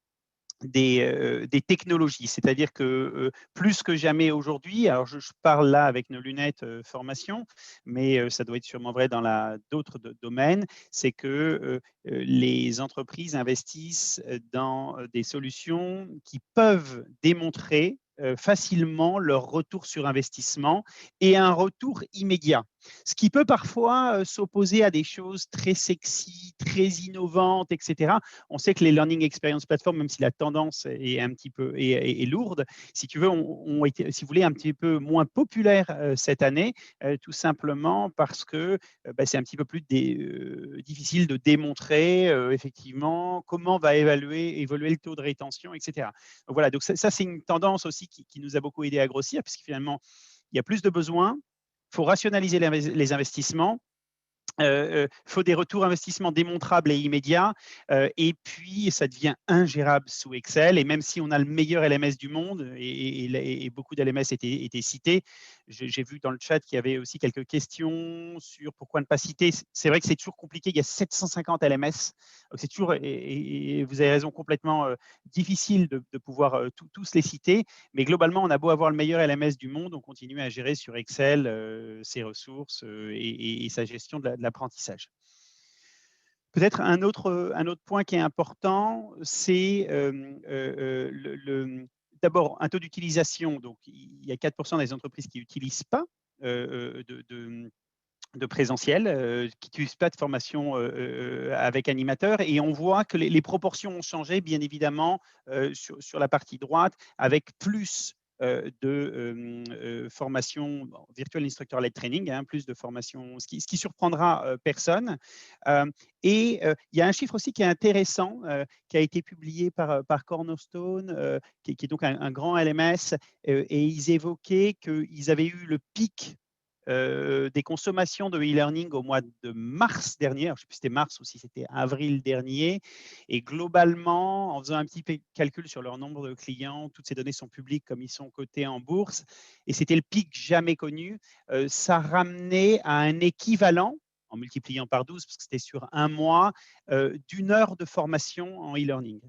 technologies. C'est-à-dire que plus que jamais aujourd'hui, alors je parle là avec nos lunettes formation, mais ça doit être sûrement vrai dans d'autres domaines, c'est que les entreprises investissent dans des solutions qui peuvent démontrer facilement leur retour sur investissement et un retour immédiat. Ce qui peut parfois s'opposer à des choses très sexy, très innovantes, etc. On sait que les Learning Experience Platform, même si la tendance est un petit peu est lourde, si tu veux, ont été, si vous voulez, un petit peu moins populaires cette année, tout simplement parce que c'est un petit peu plus difficile de démontrer effectivement comment va évoluer le taux de rétention, etc. Donc voilà, donc ça c'est une tendance aussi qui nous a beaucoup aidé à grossir, puisque finalement, il y a plus de besoins, il faut rationaliser les investissements, faut des retours investissements démontrables et immédiats, et puis ça devient ingérable sous Excel. Et même si on a le meilleur LMS du monde, et beaucoup d'LMS étaient cités, j'ai vu dans le chat qu'il y avait aussi quelques questions sur pourquoi ne pas citer. C'est vrai que c'est toujours compliqué, il y a 750 LMS, donc c'est toujours, et vous avez raison, complètement difficile de pouvoir tous les citer. Mais globalement, on a beau avoir le meilleur LMS du monde, on continue à gérer sur Excel ses ressources et sa gestion de l'apprentissage. Peut-être un autre point qui est important, c'est d'abord un taux d'utilisation. Donc, il y a 4% des entreprises qui n'utilisent pas de présentiel, qui n'utilisent pas de formation avec animateur. Et on voit que les proportions ont changé, bien évidemment, sur la partie droite, avec plus de formation virtual instructor-led training, hein, plus de formation, ce qui surprendra personne. Il y a un chiffre aussi qui est intéressant, qui a été publié par Cornerstone, qui est donc un grand LMS, et ils évoquaient qu'ils avaient eu le pic des consommations de e-learning au mois de mars dernier. Alors, je ne sais plus si c'était mars ou si c'était avril dernier. Et globalement, en faisant un petit calcul sur leur nombre de clients, toutes ces données sont publiques comme ils sont cotés en bourse, et c'était le pic jamais connu. Ça ramenait à un équivalent, en multipliant par 12, parce que c'était sur un mois, d'une heure de formation en e-learning.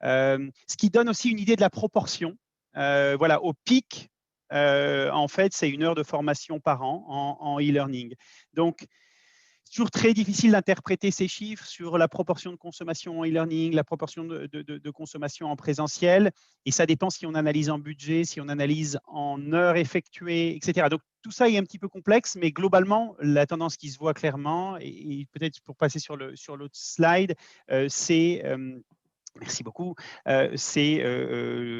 Ce qui donne aussi une idée de la proportion. Voilà, au pic, en fait, c'est une heure de formation par an en e-learning. Donc, c'est toujours très difficile d'interpréter ces chiffres sur la proportion de consommation en e-learning, la proportion de consommation en présentiel, et ça dépend si on analyse en budget, si on analyse en heures effectuées, etc. Donc, tout ça est un petit peu complexe, mais globalement, la tendance qui se voit clairement, et peut-être pour passer sur l'autre slide, c'est merci beaucoup. C'est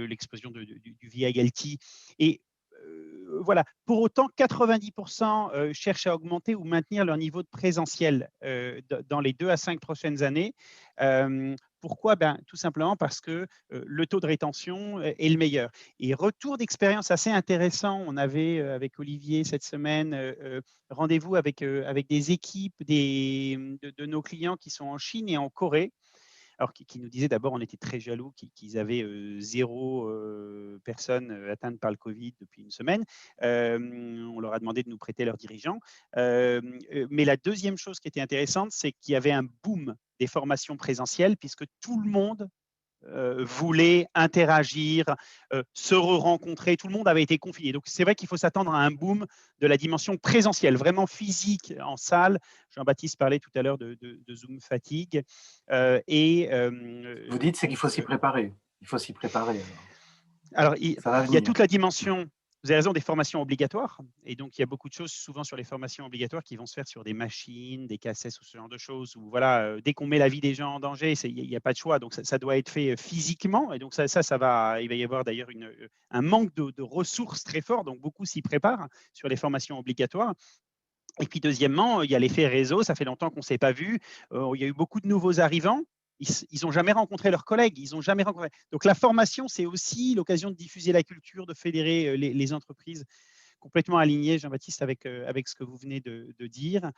l'explosion du VILT. Et voilà. Pour autant, 90% cherchent à augmenter ou maintenir leur niveau de présentiel dans les 2 à 5 prochaines années. Pourquoi? Tout simplement parce que le taux de rétention est le meilleur. Et retour d'expérience assez intéressant, on avait avec Olivier cette semaine rendez-vous avec des équipes de nos clients qui sont en Chine et en Corée, alors qui nous disaient d'abord, on était très jaloux qu'ils avaient 0 personnes atteintes par le Covid depuis une semaine. On leur a demandé de nous prêter leurs dirigeants. Mais la deuxième chose qui était intéressante, c'est qu'il y avait un boom des formations présentielles, puisque tout le monde voulaient interagir, se rencontrer. Tout le monde avait été confiné. Donc, c'est vrai qu'il faut s'attendre à un boom de la dimension présentielle, vraiment physique en salle. Jean-Baptiste parlait tout à l'heure de Zoom fatigue. Vous dites c'est qu'il Donc, faut s'y préparer. Il faut s'y préparer alors, ça va il y a venir. toute la dimension, vous avez raison, des formations obligatoires. Et donc, il y a beaucoup de choses souvent sur les formations obligatoires qui vont se faire sur des machines, des cassettes ou ce genre de choses. Où, voilà, dès qu'on met la vie des gens en danger, il n'y a pas de choix. Donc, ça doit être fait physiquement. Et donc, il va y avoir d'ailleurs un manque de ressources très fort. Donc, beaucoup s'y préparent sur les formations obligatoires. Et puis, deuxièmement, il y a l'effet réseau. Ça fait longtemps qu'on ne s'est pas vu. Il y a eu beaucoup de nouveaux arrivants. Ils n'ont jamais rencontré leurs collègues, ils ont jamais rencontré. Donc la formation, c'est aussi l'occasion de diffuser la culture, de fédérer les entreprises, complètement alignées, Jean-Baptiste, avec ce que vous venez de dire.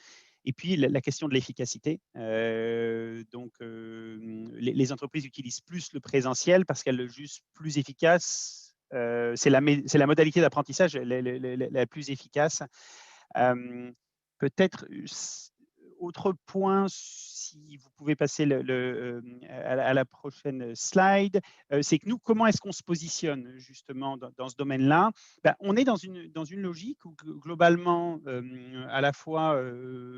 Et puis la question de l'efficacité. Les entreprises utilisent plus le présentiel parce qu'elles le jugent plus efficace. C'est la modalité d'apprentissage la plus efficace. Peut-être autre point, si vous pouvez passer à la prochaine slide, c'est que nous, comment est-ce qu'on se positionne justement dans ce domaine-là? On est dans une logique où globalement, à la fois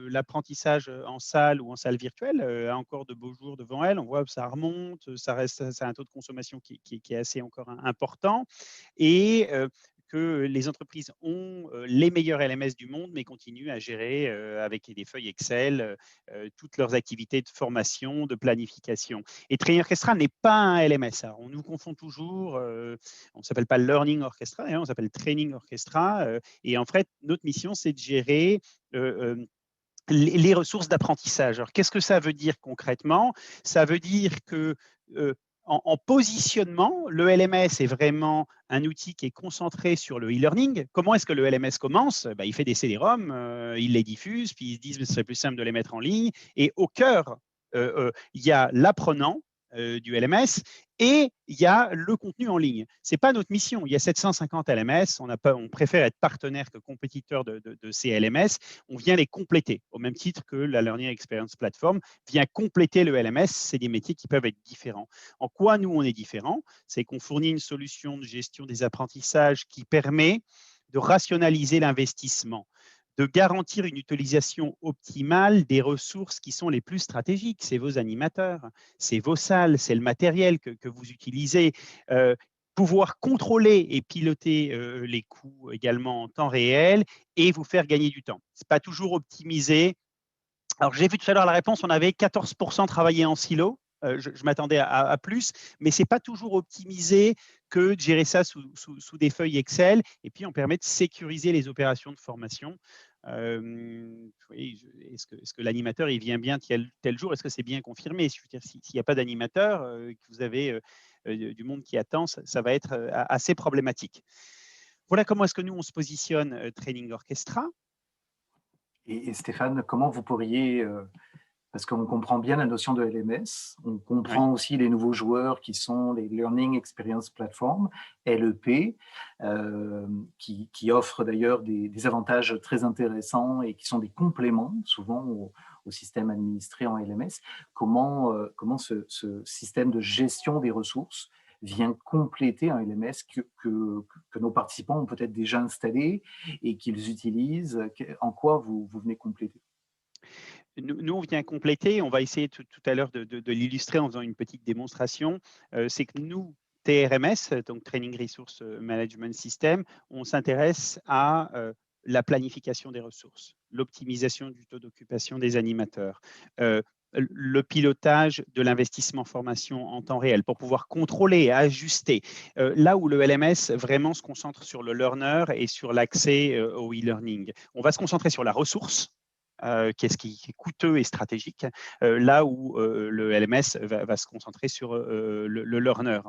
l'apprentissage en salle ou en salle virtuelle a encore de beaux jours devant elle. On voit que ça remonte, ça a un taux de consommation qui est assez encore important. Et que les entreprises ont les meilleurs LMS du monde, mais continuent à gérer avec des feuilles Excel toutes leurs activités de formation, de planification. Et Training Orchestra n'est pas un LMS. Alors, on nous confond toujours, on ne s'appelle pas Learning Orchestra, on s'appelle Training Orchestra. Et en fait, notre mission, c'est de gérer les ressources d'apprentissage. Alors, qu'est-ce que ça veut dire concrètement? Ça veut dire que en positionnement, le LMS est vraiment un outil qui est concentré sur le e-learning. Comment est-ce que le LMS commence? Il fait des CD-ROM, il les diffuse, puis ils se disent que ce serait plus simple de les mettre en ligne. Et au cœur, il y a l'apprenant du LMS et il y a le contenu en ligne. Ce n'est pas notre mission. Il y a 750 LMS. On préfère être partenaire que compétiteur de ces LMS. On vient les compléter, au même titre que la Learning Experience Platform vient compléter le LMS. C'est des métiers qui peuvent être différents. En quoi, nous, on est différents? C'est qu'on fournit une solution de gestion des apprentissages qui permet de rationaliser l'investissement, de garantir une utilisation optimale des ressources qui sont les plus stratégiques. C'est vos animateurs, c'est vos salles, c'est le matériel que vous utilisez. Pouvoir contrôler et piloter les coûts également en temps réel et vous faire gagner du temps. Ce n'est pas toujours optimisé. Alors, j'ai vu tout à l'heure la réponse, on avait 14% travaillé en silo. Je m'attendais à plus, mais ce n'est pas toujours optimisé que de gérer ça sous des feuilles Excel. Et puis, on permet de sécuriser les opérations de formation. Est-ce que l'animateur il vient bien tel jour? Est-ce que c'est bien confirmé? Je veux dire, s'il n'y a pas d'animateur, que vous avez du monde qui attend, ça va être assez problématique. Voilà comment est-ce que nous, on se positionne Training Orchestra. Et Stéphane, comment vous pourriez, parce qu'on comprend bien la notion de LMS, on comprend aussi les nouveaux joueurs qui sont les Learning Experience Platform, LEP, qui offrent d'ailleurs des avantages très intéressants et qui sont des compléments souvent au système administré en LMS. Comment ce système de gestion des ressources vient compléter un LMS que nos participants ont peut-être déjà installé et qu'ils utilisent? En quoi vous venez compléter? Nous, on vient compléter, on va essayer tout à l'heure de l'illustrer en faisant une petite démonstration. C'est que nous, TRMS, donc Training Resource Management System, on s'intéresse à la planification des ressources, l'optimisation du taux d'occupation des animateurs, le pilotage de l'investissement formation en temps réel pour pouvoir contrôler et ajuster. Là où le LMS vraiment se concentre sur le learner et sur l'accès au e-learning. On va se concentrer sur la ressource, qu'est-ce qui est coûteux et stratégique, là où le LMS va se concentrer sur le learner.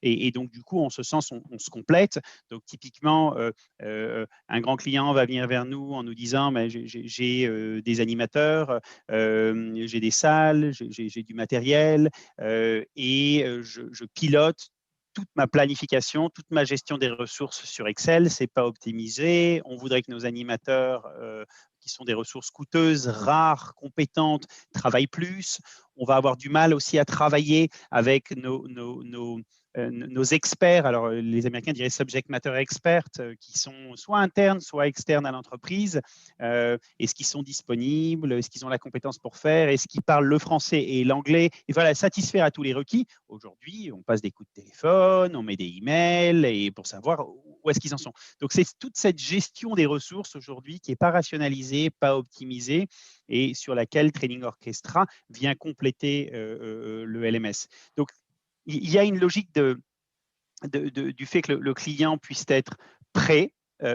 Et donc, du coup, en ce sens, on se complète. Donc, typiquement, un grand client va venir vers nous en nous disant j'ai des animateurs, j'ai des salles, j'ai du matériel et je pilote toute ma planification, toute ma gestion des ressources sur Excel, ce n'est pas optimisé. On voudrait que nos animateurs qui sont des ressources coûteuses, rares, compétentes, travaillent plus. On va avoir du mal aussi à travailler avec nos experts. Alors, les Américains diraient subject matter experts, qui sont soit internes, soit externes à l'entreprise. Est-ce qu'ils sont disponibles? Est-ce qu'ils ont la compétence pour faire? Est-ce qu'ils parlent le français et l'anglais? Et voilà, satisfaire à tous les requis. Aujourd'hui, on passe des coups de téléphone, on met des emails et pour savoir où est-ce qu'ils en sont. Donc, c'est toute cette gestion des ressources aujourd'hui qui n'est pas rationalisée, pas optimisée et sur laquelle Training Orchestra vient compléter le LMS. Donc, il y a une logique du fait que le client puisse être prêt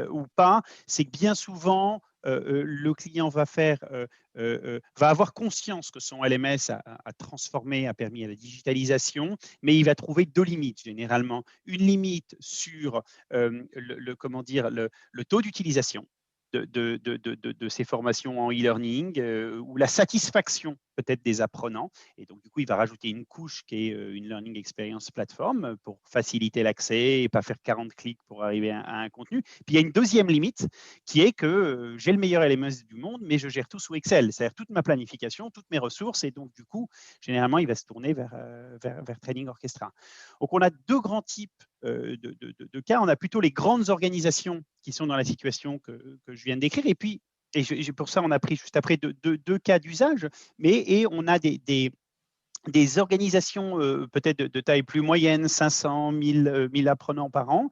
ou pas, c'est que bien souvent, le client va avoir conscience que son LMS a transformé, a permis à la digitalisation, mais il va trouver deux limites généralement. Une limite sur comment dire, le taux d'utilisation de ces formations en e-learning ou la satisfaction peut-être des apprenants. Et donc, du coup, il va rajouter une couche qui est une Learning Experience Platform pour faciliter l'accès et pas faire 40 clics pour arriver à un contenu. Puis, il y a une deuxième limite qui est que j'ai le meilleur LMS du monde, mais je gère tout sous Excel, c'est-à-dire toute ma planification, toutes mes ressources. Et donc, du coup, généralement, il va se tourner vers Training Orchestra. Donc, on a deux grands types de cas. On a plutôt les grandes organisations qui sont dans la situation que je viens de décrire. Et puis, pour ça, on a pris juste après deux cas d'usage, et on a des organisations peut-être de taille plus moyenne, 500, 1000 apprenants par an,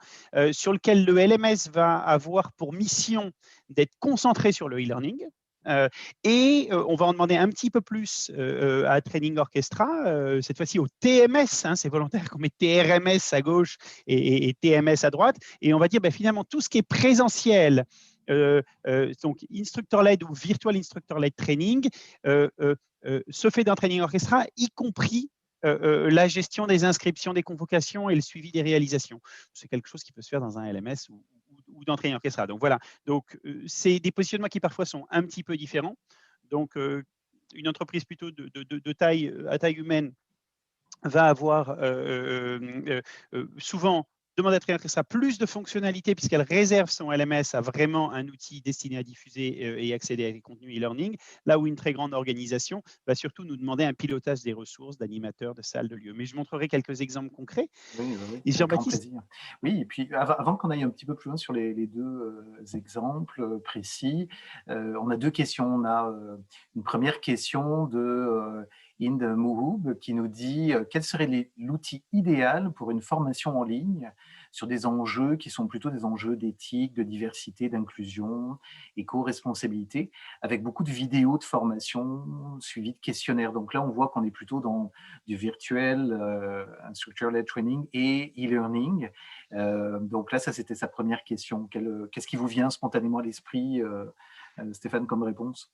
sur lequel le LMS va avoir pour mission d'être concentré sur le e-learning. On va en demander un petit peu plus à Training Orchestra, cette fois-ci au TMS, hein, c'est volontaire qu'on met TRMS à gauche et TMS à droite, et on va dire finalement tout ce qui est présentiel, donc instructor-led ou virtual instructor-led training, se fait dans Training Orchestra, y compris la gestion des inscriptions, des convocations et le suivi des réalisations. C'est quelque chose qui peut se faire dans un LMS ou dans Training Orchestra. Donc voilà, donc c'est des positionnements qui parfois sont un petit peu différents. Donc une entreprise plutôt de taille à taille humaine va avoir souvent demander à Training Orchestra plus de fonctionnalités puisqu'elle réserve son LMS à vraiment un outil destiné à diffuser et accéder à des contenus e-learning, là où une très grande organisation va surtout nous demander un pilotage des ressources, d'animateurs, de salles, de lieux. Mais je montrerai quelques exemples concrets. Oui, oui, oui, Et avec grand Jean-Baptiste, plaisir. Oui, et puis avant qu'on aille un petit peu plus loin sur les deux exemples précis, on a deux questions. On a une première question de Inde Mouhoub qui nous dit quel serait l'outil idéal pour une formation en ligne sur des enjeux qui sont plutôt des enjeux d'éthique, de diversité, d'inclusion, éco-responsabilité, avec beaucoup de vidéos de formation suivies de questionnaires. Donc là, on voit qu'on est plutôt dans du virtuel, instructor-led training et e-learning. Donc là, ça, c'était sa première question. Qu'est-ce qui vous vient spontanément à l'esprit, Stéphane, comme réponse?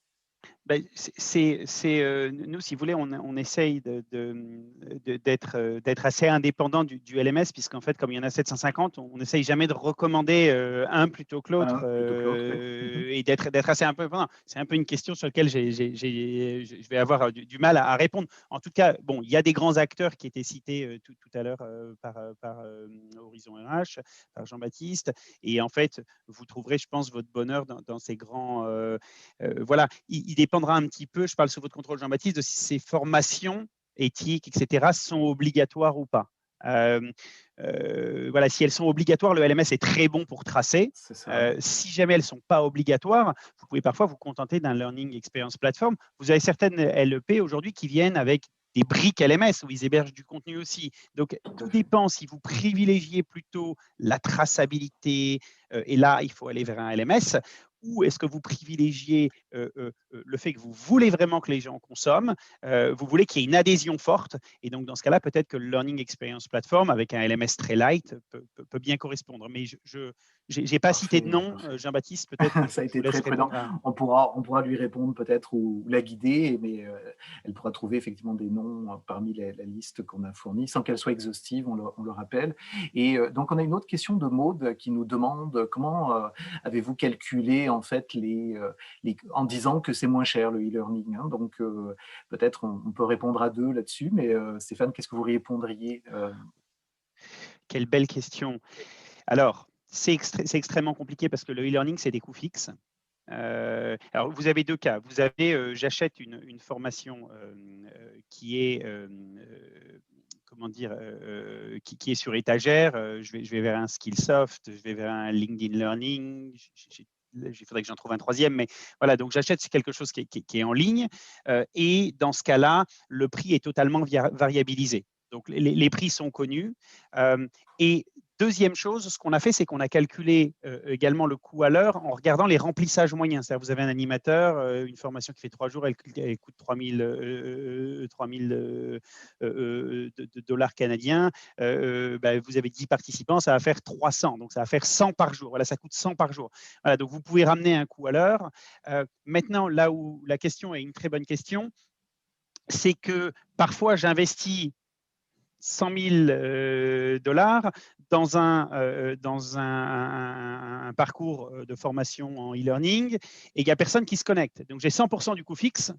Nous, si vous voulez, on essaye d'être assez indépendant du LMS, puisqu'en fait, comme il y en a 750, on n'essaye jamais de recommander un plutôt que l'autre Plutôt que l'autre, oui. et d'être assez indépendant. C'est un peu une question sur laquelle je vais avoir du mal à répondre. En tout cas, bon, il y a des grands acteurs qui étaient cités tout à l'heure par Horizon RH, par Jean-Baptiste, et en fait, vous trouverez, je pense, votre bonheur dans ces grands voilà, il dépendra un petit peu, je parle sous votre contrôle Jean-Baptiste, de si ces formations éthiques, etc., sont obligatoires ou pas. Voilà, si elles sont obligatoires, le LMS est très bon pour tracer. C'est ça. Si jamais elles ne sont pas obligatoires, vous pouvez parfois vous contenter d'un Learning Experience Platform. Vous avez certaines LEP aujourd'hui qui viennent avec des briques LMS où ils hébergent du contenu aussi. Donc, tout dépend si vous privilégiez plutôt la traçabilité, et là, il faut aller vers un LMS, ou est-ce que vous privilégiez le fait que vous voulez vraiment que les gens consomment, vous voulez qu'il y ait une adhésion forte, et donc dans ce cas-là, peut-être que le Learning Experience Platform avec un LMS très light peut bien correspondre. Mais je n'ai pas cité de Parfait, nom, parfait. Jean-Baptiste, peut-être que Ça a je vous été laisse très prudent. répondre à… On pourra lui répondre peut-être ou la guider, mais elle pourra trouver effectivement des noms parmi la liste qu'on a fournie, sans qu'elle soit exhaustive, on le rappelle. Et donc, on a une autre question de Maude qui nous demande comment avez-vous calculé en fait en disant que c'est moins cher le e-learning, hein. Donc, peut-être on peut répondre à deux là-dessus, mais Stéphane, qu'est-ce que vous répondriez? Quelle belle question. Alors, c'est extrêmement compliqué parce que le e-learning, c'est des coûts fixes. Alors, vous avez deux cas. Vous avez, j'achète une formation qui est, comment dire, qui est sur étagère. Je vais vers un Skillsoft, je vais vers un LinkedIn Learning. Il faudrait que j'en trouve un troisième, mais voilà, donc j'achète quelque chose qui est en ligne. Et dans ce cas-là, le prix est totalement variabilisé. Donc, les prix sont connus. Et deuxième chose, ce qu'on a fait, c'est qu'on a calculé également le coût à l'heure en regardant les remplissages moyens. C'est-à-dire, vous avez un animateur, une formation qui fait 3 jours, elle coûte 3000 dollars canadiens. Vous avez 10 participants, ça va faire 300. Donc, ça va faire 100 par jour. Voilà, ça coûte 100 par jour. Voilà, donc, vous pouvez ramener un coût à l'heure. Maintenant, là où la question est une très bonne question, c'est que parfois, j'investis 100 000 dollars dans un parcours de formation en e-learning et il n'y a personne qui se connecte. Donc, j'ai 100% du coût fixe.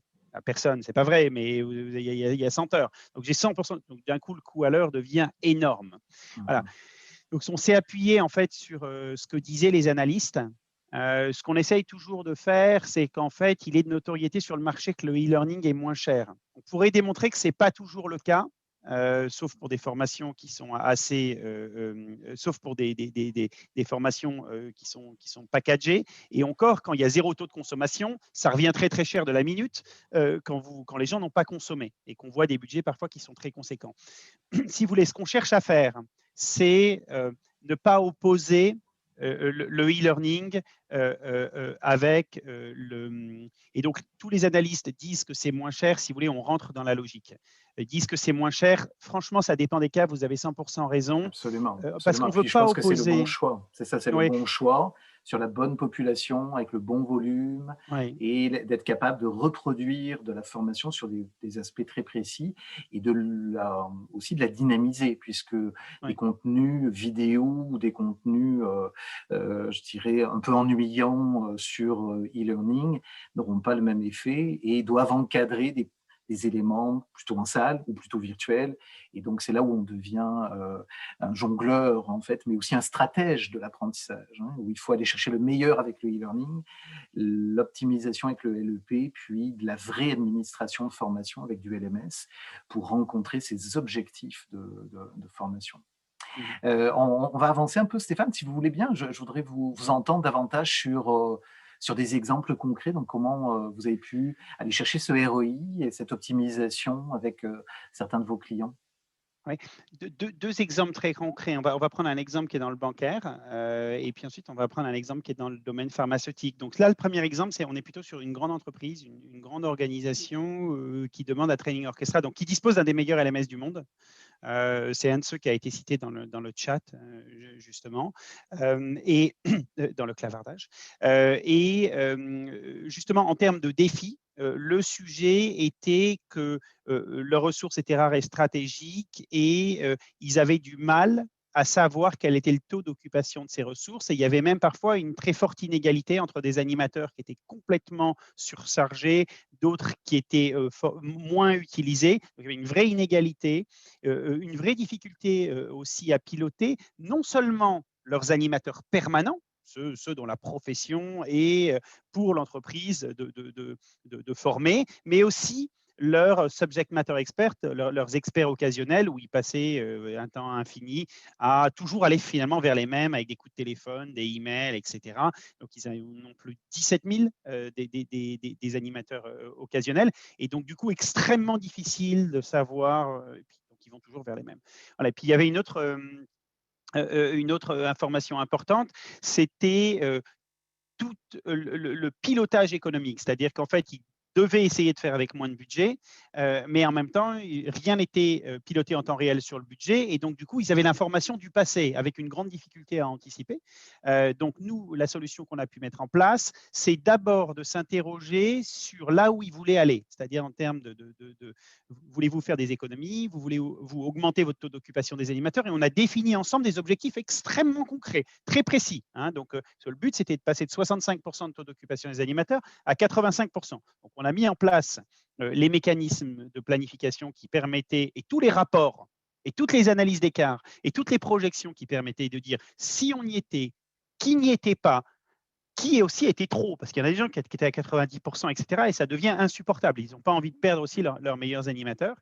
Personne, c'est pas vrai, mais il y a 100 heures. Donc, j'ai 100%. Donc, d'un coup, le coût à l'heure devient énorme. Voilà. Donc, on s'est appuyé en fait sur ce que disaient les analystes. Ce qu'on essaye toujours de faire, c'est qu'en fait, il est de notoriété sur le marché que le e-learning est moins cher. On pourrait démontrer que ce n'est pas toujours le cas. Sauf pour des formations qui sont assez, sauf pour des formations qui sont packagées. Et encore, quand il y a zéro taux de consommation, ça revient très très cher de la minute quand les gens n'ont pas consommé et qu'on voit des budgets parfois qui sont très conséquents. Si vous voulez, ce qu'on cherche à faire, c'est ne pas opposer le e-learning avec le… Et donc, tous les analystes disent que c'est moins cher. Si vous voulez, on rentre dans la logique. Ils disent que c'est moins cher. Franchement, ça dépend des cas. Vous avez 100% raison. Absolument, Parce qu'on absolument. ne veut Puis je pas pense que c'est le bon opposer… choix. C'est ça, c'est le Oui, bon choix sur la bonne population, avec le bon volume, oui, et d'être capable de reproduire de la formation sur des aspects très précis et aussi de la dynamiser, puisque des oui. contenus vidéo ou des contenus, je dirais, un peu ennuyants sur e-learning n'auront pas le même effet et doivent encadrer des éléments plutôt en salle ou plutôt virtuels. Et donc, c'est là où on devient un jongleur, en fait, mais aussi un stratège de l'apprentissage, hein, où il faut aller chercher le meilleur avec le e-learning, l'optimisation avec le LEP, puis de la vraie administration de formation avec du LMS pour rencontrer ces objectifs de formation. Mhm. On va avancer un peu, Stéphane, si vous voulez bien. Je voudrais vous entendre davantage sur des exemples concrets, donc comment vous avez pu aller chercher ce ROI et cette optimisation avec certains de vos clients. Oui. Deux exemples très concrets. On va prendre un exemple qui est dans le bancaire et puis ensuite on va prendre un exemple qui est dans le domaine pharmaceutique. Donc là, le premier exemple, c'est on est plutôt sur une grande entreprise, une grande organisation qui demande à Training Orchestra, donc qui dispose d'un des meilleurs LMS du monde. C'est un de ceux qui a été cité dans le chat, justement, et dans le clavardage. Justement, en termes de défis, le sujet était que leurs ressources étaient rares et stratégiques et ils avaient du mal à savoir quel était le taux d'occupation de ces ressources. Et il y avait même parfois une très forte inégalité entre des animateurs qui étaient complètement surchargés, d'autres qui étaient moins utilisés. Donc, il y avait une vraie inégalité, une vraie difficulté aussi à piloter, non seulement leurs animateurs permanents, ceux dont la profession est pour l'entreprise de former, mais aussi leurs subject matter experts, leurs experts occasionnels, où ils passaient un temps infini à toujours aller finalement vers les mêmes avec des coups de téléphone, des emails, etc. Donc, ils ont plus de 17 000 des animateurs occasionnels. Et donc, du coup, extrêmement difficile de savoir. Et puis, donc, ils vont toujours vers les mêmes. Voilà. Et puis, il y avait une autre information importante, c'était tout le pilotage économique, c'est-à-dire qu'en fait, ils devaient essayer de faire avec moins de budget, mais en même temps, rien n'était piloté en temps réel sur le budget, et donc du coup, ils avaient l'information du passé, avec une grande difficulté à anticiper. Donc nous, la solution qu'on a pu mettre en place, c'est d'abord de s'interroger sur là où ils voulaient aller, c'est-à-dire en termes voulez-vous faire des économies, vous augmenter votre taux d'occupation des animateurs, et on a défini ensemble des objectifs extrêmement concrets, très précis. Hein. Donc, le but, c'était de passer de 65% de taux d'occupation des animateurs à 85%. Donc, on a mis en place les mécanismes de planification qui permettaient, et tous les rapports, et toutes les analyses d'écart, et toutes les projections qui permettaient de dire si on y était, qui n'y était pas, qui aussi était trop, parce qu'il y en a des gens qui étaient à 90%, etc., et ça devient insupportable. Ils n'ont pas envie de perdre aussi leurs meilleurs animateurs.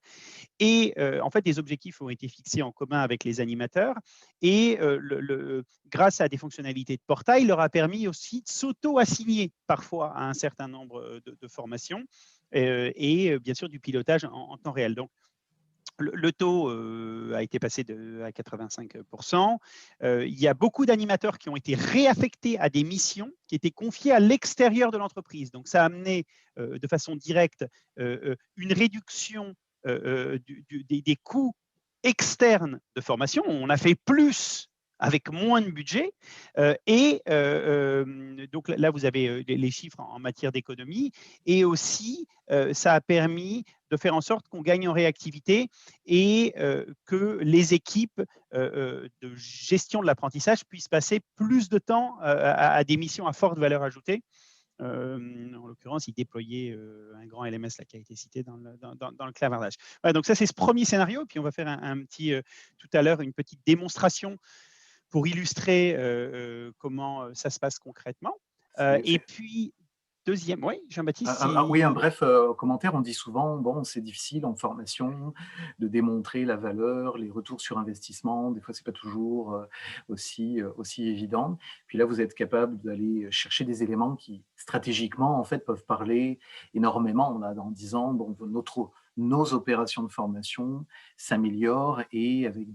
Et en fait, des objectifs ont été fixés en commun avec les animateurs. Et grâce à des fonctionnalités de portail, leur a permis aussi de s'auto-assigner parfois à un certain nombre de formations et bien sûr du pilotage en temps réel. Donc, le taux a été passé à 85%. Il y a beaucoup d'animateurs qui ont été réaffectés à des missions qui étaient confiées à l'extérieur de l'entreprise. Donc, ça a amené de façon directe une réduction des coûts externes de formation. On a fait plus avec moins de budget. Donc là, vous avez les chiffres en matière d'économie. Et aussi, ça a permis de faire en sorte qu'on gagne en réactivité et que les équipes de gestion de l'apprentissage puissent passer plus de temps à des missions à forte valeur ajoutée. En l'occurrence, ils déployaient un grand LMS là, qui a été cité dans le clavardage. Voilà, donc ça, c'est ce premier scénario. Puis on va faire un petit, tout à l'heure, une petite démonstration pour illustrer comment ça se passe concrètement. Et puis, deuxième, oui, Jean-Baptiste, Oui, un bref commentaire. On dit souvent, bon, c'est difficile en formation de démontrer la valeur, les retours sur investissement. Des fois, c'est pas toujours aussi évident. Puis là, vous êtes capable d'aller chercher des éléments qui, stratégiquement, en fait, peuvent parler énormément. On a en disant, bon, nos opérations de formation s'améliorent et avec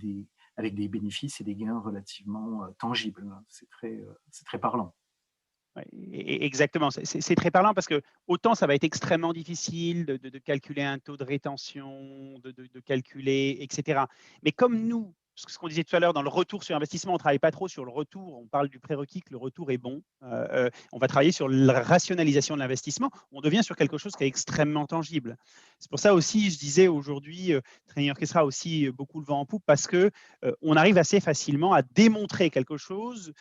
des bénéfices et des gains relativement tangibles. C'est très parlant. Exactement, c'est très parlant parce que autant ça va être extrêmement difficile de calculer un taux de rétention, de calculer, etc. Mais comme nous, ce qu'on disait tout à l'heure, dans le retour sur investissement, on ne travaille pas trop sur le retour, on parle du prérequis que le retour est bon. On va travailler sur la rationalisation de l'investissement, on devient sur quelque chose qui est extrêmement tangible. C'est pour ça aussi, je disais aujourd'hui, Training Orchestra a aussi beaucoup le vent en poupe parce qu'on arrive assez facilement à démontrer quelque chose,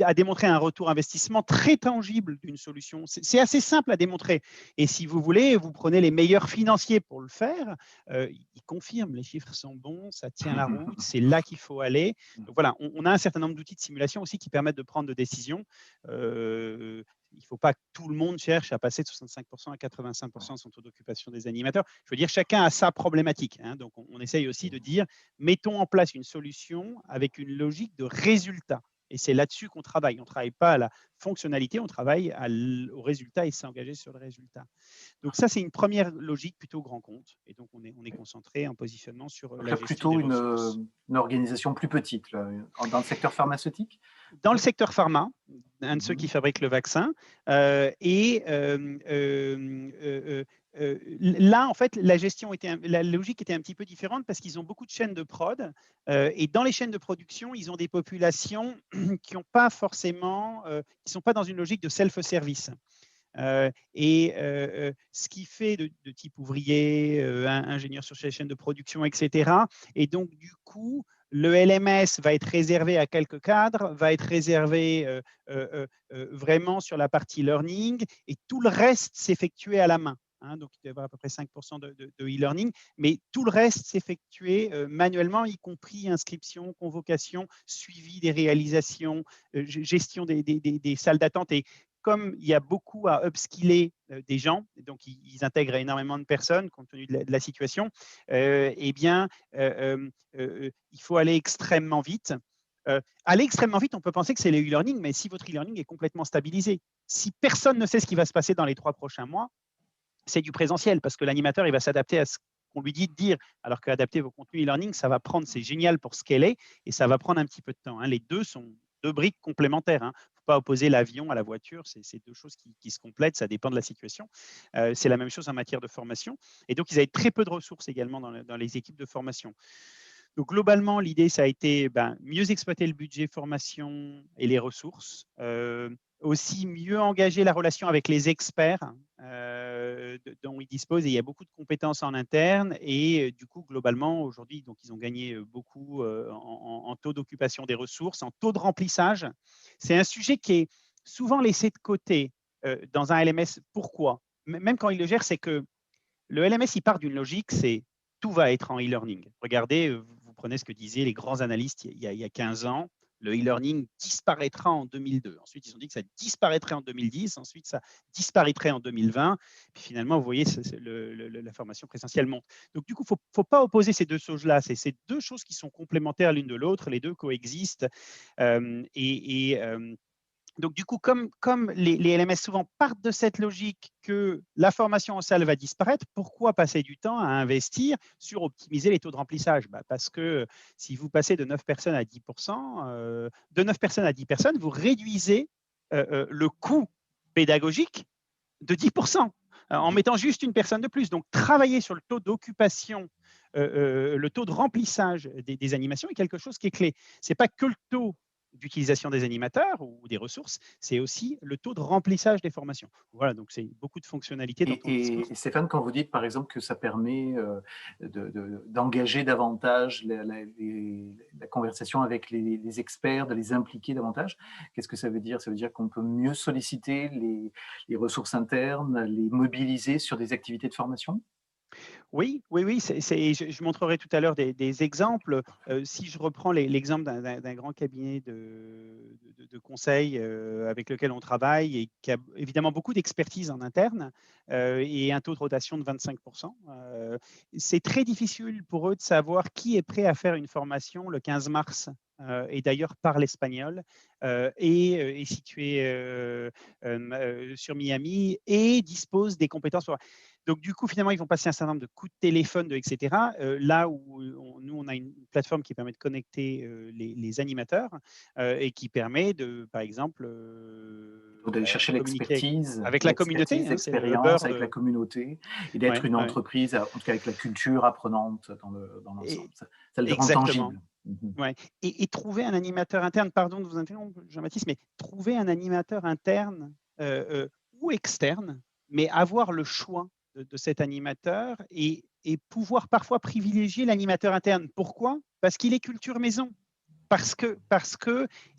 à démontrer un retour investissement très tangible d'une solution. C'est assez simple à démontrer. Et si vous voulez, vous prenez les meilleurs financiers pour le faire, ils confirment, les chiffres sont bons, ça tient la route, c'est là qu'il faut aller. Donc voilà, on a un certain nombre d'outils de simulation aussi qui permettent de prendre des décisions. Il ne faut pas que tout le monde cherche à passer de 65% à 85% de son taux d'occupation des animateurs. Je veux dire, chacun a sa problématique. Hein. Donc, on essaye aussi de dire, mettons en place une solution avec une logique de résultat. Et c'est là-dessus qu'on travaille. On ne travaille pas à la fonctionnalité, on travaille au résultat et s'engager sur le résultat. Donc ça, c'est une première logique plutôt grand compte. Et donc, on est concentré en positionnement sur la gestion plutôt des ressources. Une organisation plus petite, là, dans le secteur pharmaceutique? Dans le secteur pharma, un de ceux qui fabriquent le vaccin. Là, en fait, la logique était un petit peu différente parce qu'ils ont beaucoup de chaînes de prod. Et dans les chaînes de production, ils ont des populations qui n'ont pas forcément, qui sont pas dans une logique de self-service. Ce qui fait de type ouvrier, ingénieur sur ces chaînes de production, etc. Et donc, du coup, le LMS va être réservé à quelques cadres, va être réservé vraiment sur la partie learning et tout le reste s'effectuer à la main. Hein, donc, il doit y avoir à peu près 5% de e-learning, mais tout le reste s'effectuer manuellement, y compris inscription, convocation, suivi des réalisations, gestion des salles d'attente. Et comme il y a beaucoup à upskiller des gens, donc ils intègrent énormément de personnes compte tenu de la situation, il faut aller extrêmement vite. Aller extrêmement vite, on peut penser que c'est le e-learning, mais si votre e-learning est complètement stabilisé, si personne ne sait ce qui va se passer dans les 3 prochains mois, c'est du présentiel parce que l'animateur il va s'adapter à ce qu'on lui dit de dire, alors qu'adapter vos contenus e-learning, ça va prendre, c'est génial pour ce qu'elle est, et ça va prendre un petit peu de temps. Hein. Les deux sont 2 briques complémentaires. Il ne faut pas opposer l'avion à la voiture, c'est 2 choses qui se complètent, ça dépend de la situation. C'est la même chose en matière de formation. Et donc, ils avaient très peu de ressources également dans les équipes de formation. Donc, globalement, l'idée, ça a été mieux exploiter le budget formation et les ressources. Aussi mieux engager la relation avec les experts dont ils disposent. Et il y a beaucoup de compétences en interne. Et du coup, globalement, aujourd'hui, donc, ils ont gagné beaucoup en taux d'occupation des ressources, en taux de remplissage. C'est un sujet qui est souvent laissé de côté dans un LMS. Pourquoi? Même quand ils le gèrent, c'est que le LMS, il part d'une logique, c'est tout va être en e-learning. Regardez, vous prenez ce que disaient les grands analystes il y a 15 ans. Le e-learning disparaîtra en 2002. Ensuite, ils ont dit que ça disparaîtrait en 2010. Ensuite, ça disparaîtrait en 2020. Puis finalement, vous voyez, la formation présentielle monte. Donc, du coup, il ne faut pas opposer ces deux choses-là. C'est ces deux choses qui sont complémentaires l'une de l'autre. Les deux coexistent. Donc, du coup, comme les LMS souvent partent de cette logique que la formation en salle va disparaître, pourquoi passer du temps à investir sur optimiser les taux de remplissage? Parce que si vous passez de 9 personnes à 10%, de 9 personnes à 10 personnes, vous réduisez le coût pédagogique de 10% en mettant juste une personne de plus. Donc, travailler sur le taux d'occupation, le taux de remplissage des animations est quelque chose qui est clé. Ce n'est pas que le taux d'utilisation des animateurs ou des ressources, c'est aussi le taux de remplissage des formations. Voilà, donc c'est beaucoup de fonctionnalités dont on dispose. Et Stéphane, quand vous dites par exemple que ça permet d'engager davantage la conversation avec les experts, de les impliquer davantage, qu'est-ce que ça veut dire? Ça veut dire qu'on peut mieux solliciter les ressources internes, les mobiliser sur des activités de formation? Oui, oui, oui, je montrerai tout à l'heure des exemples. Si je reprends l'exemple d'un grand cabinet de conseil avec lequel on travaille et qui a évidemment beaucoup d'expertise en interne et un taux de rotation de 25%, c'est très difficile pour eux de savoir qui est prêt à faire une formation le 15 mars. Et d'ailleurs par l'espagnol, est situé sur Miami et dispose des compétences. Donc, du coup, finalement, ils vont passer un certain nombre de coups de téléphone, etc. Là où nous, on a une plateforme qui permet de connecter les animateurs et qui permet, par exemple, D'aller chercher communiquer l'expertise, avec la communauté. Hein, c'est le l'expérience beurre avec la de… communauté et d'être Ouais, une ouais. entreprise, en tout cas avec la culture apprenante dans l'ensemble. Et, Ça le rend exactement. tangible. Mhm. Ouais. Et trouver un animateur interne, pardon de vous interrompre, Jean-Baptiste, mais trouver un animateur interne ou externe, mais avoir le choix de cet animateur et pouvoir parfois privilégier l'animateur interne. Pourquoi? Parce qu'il est culture maison. Parce que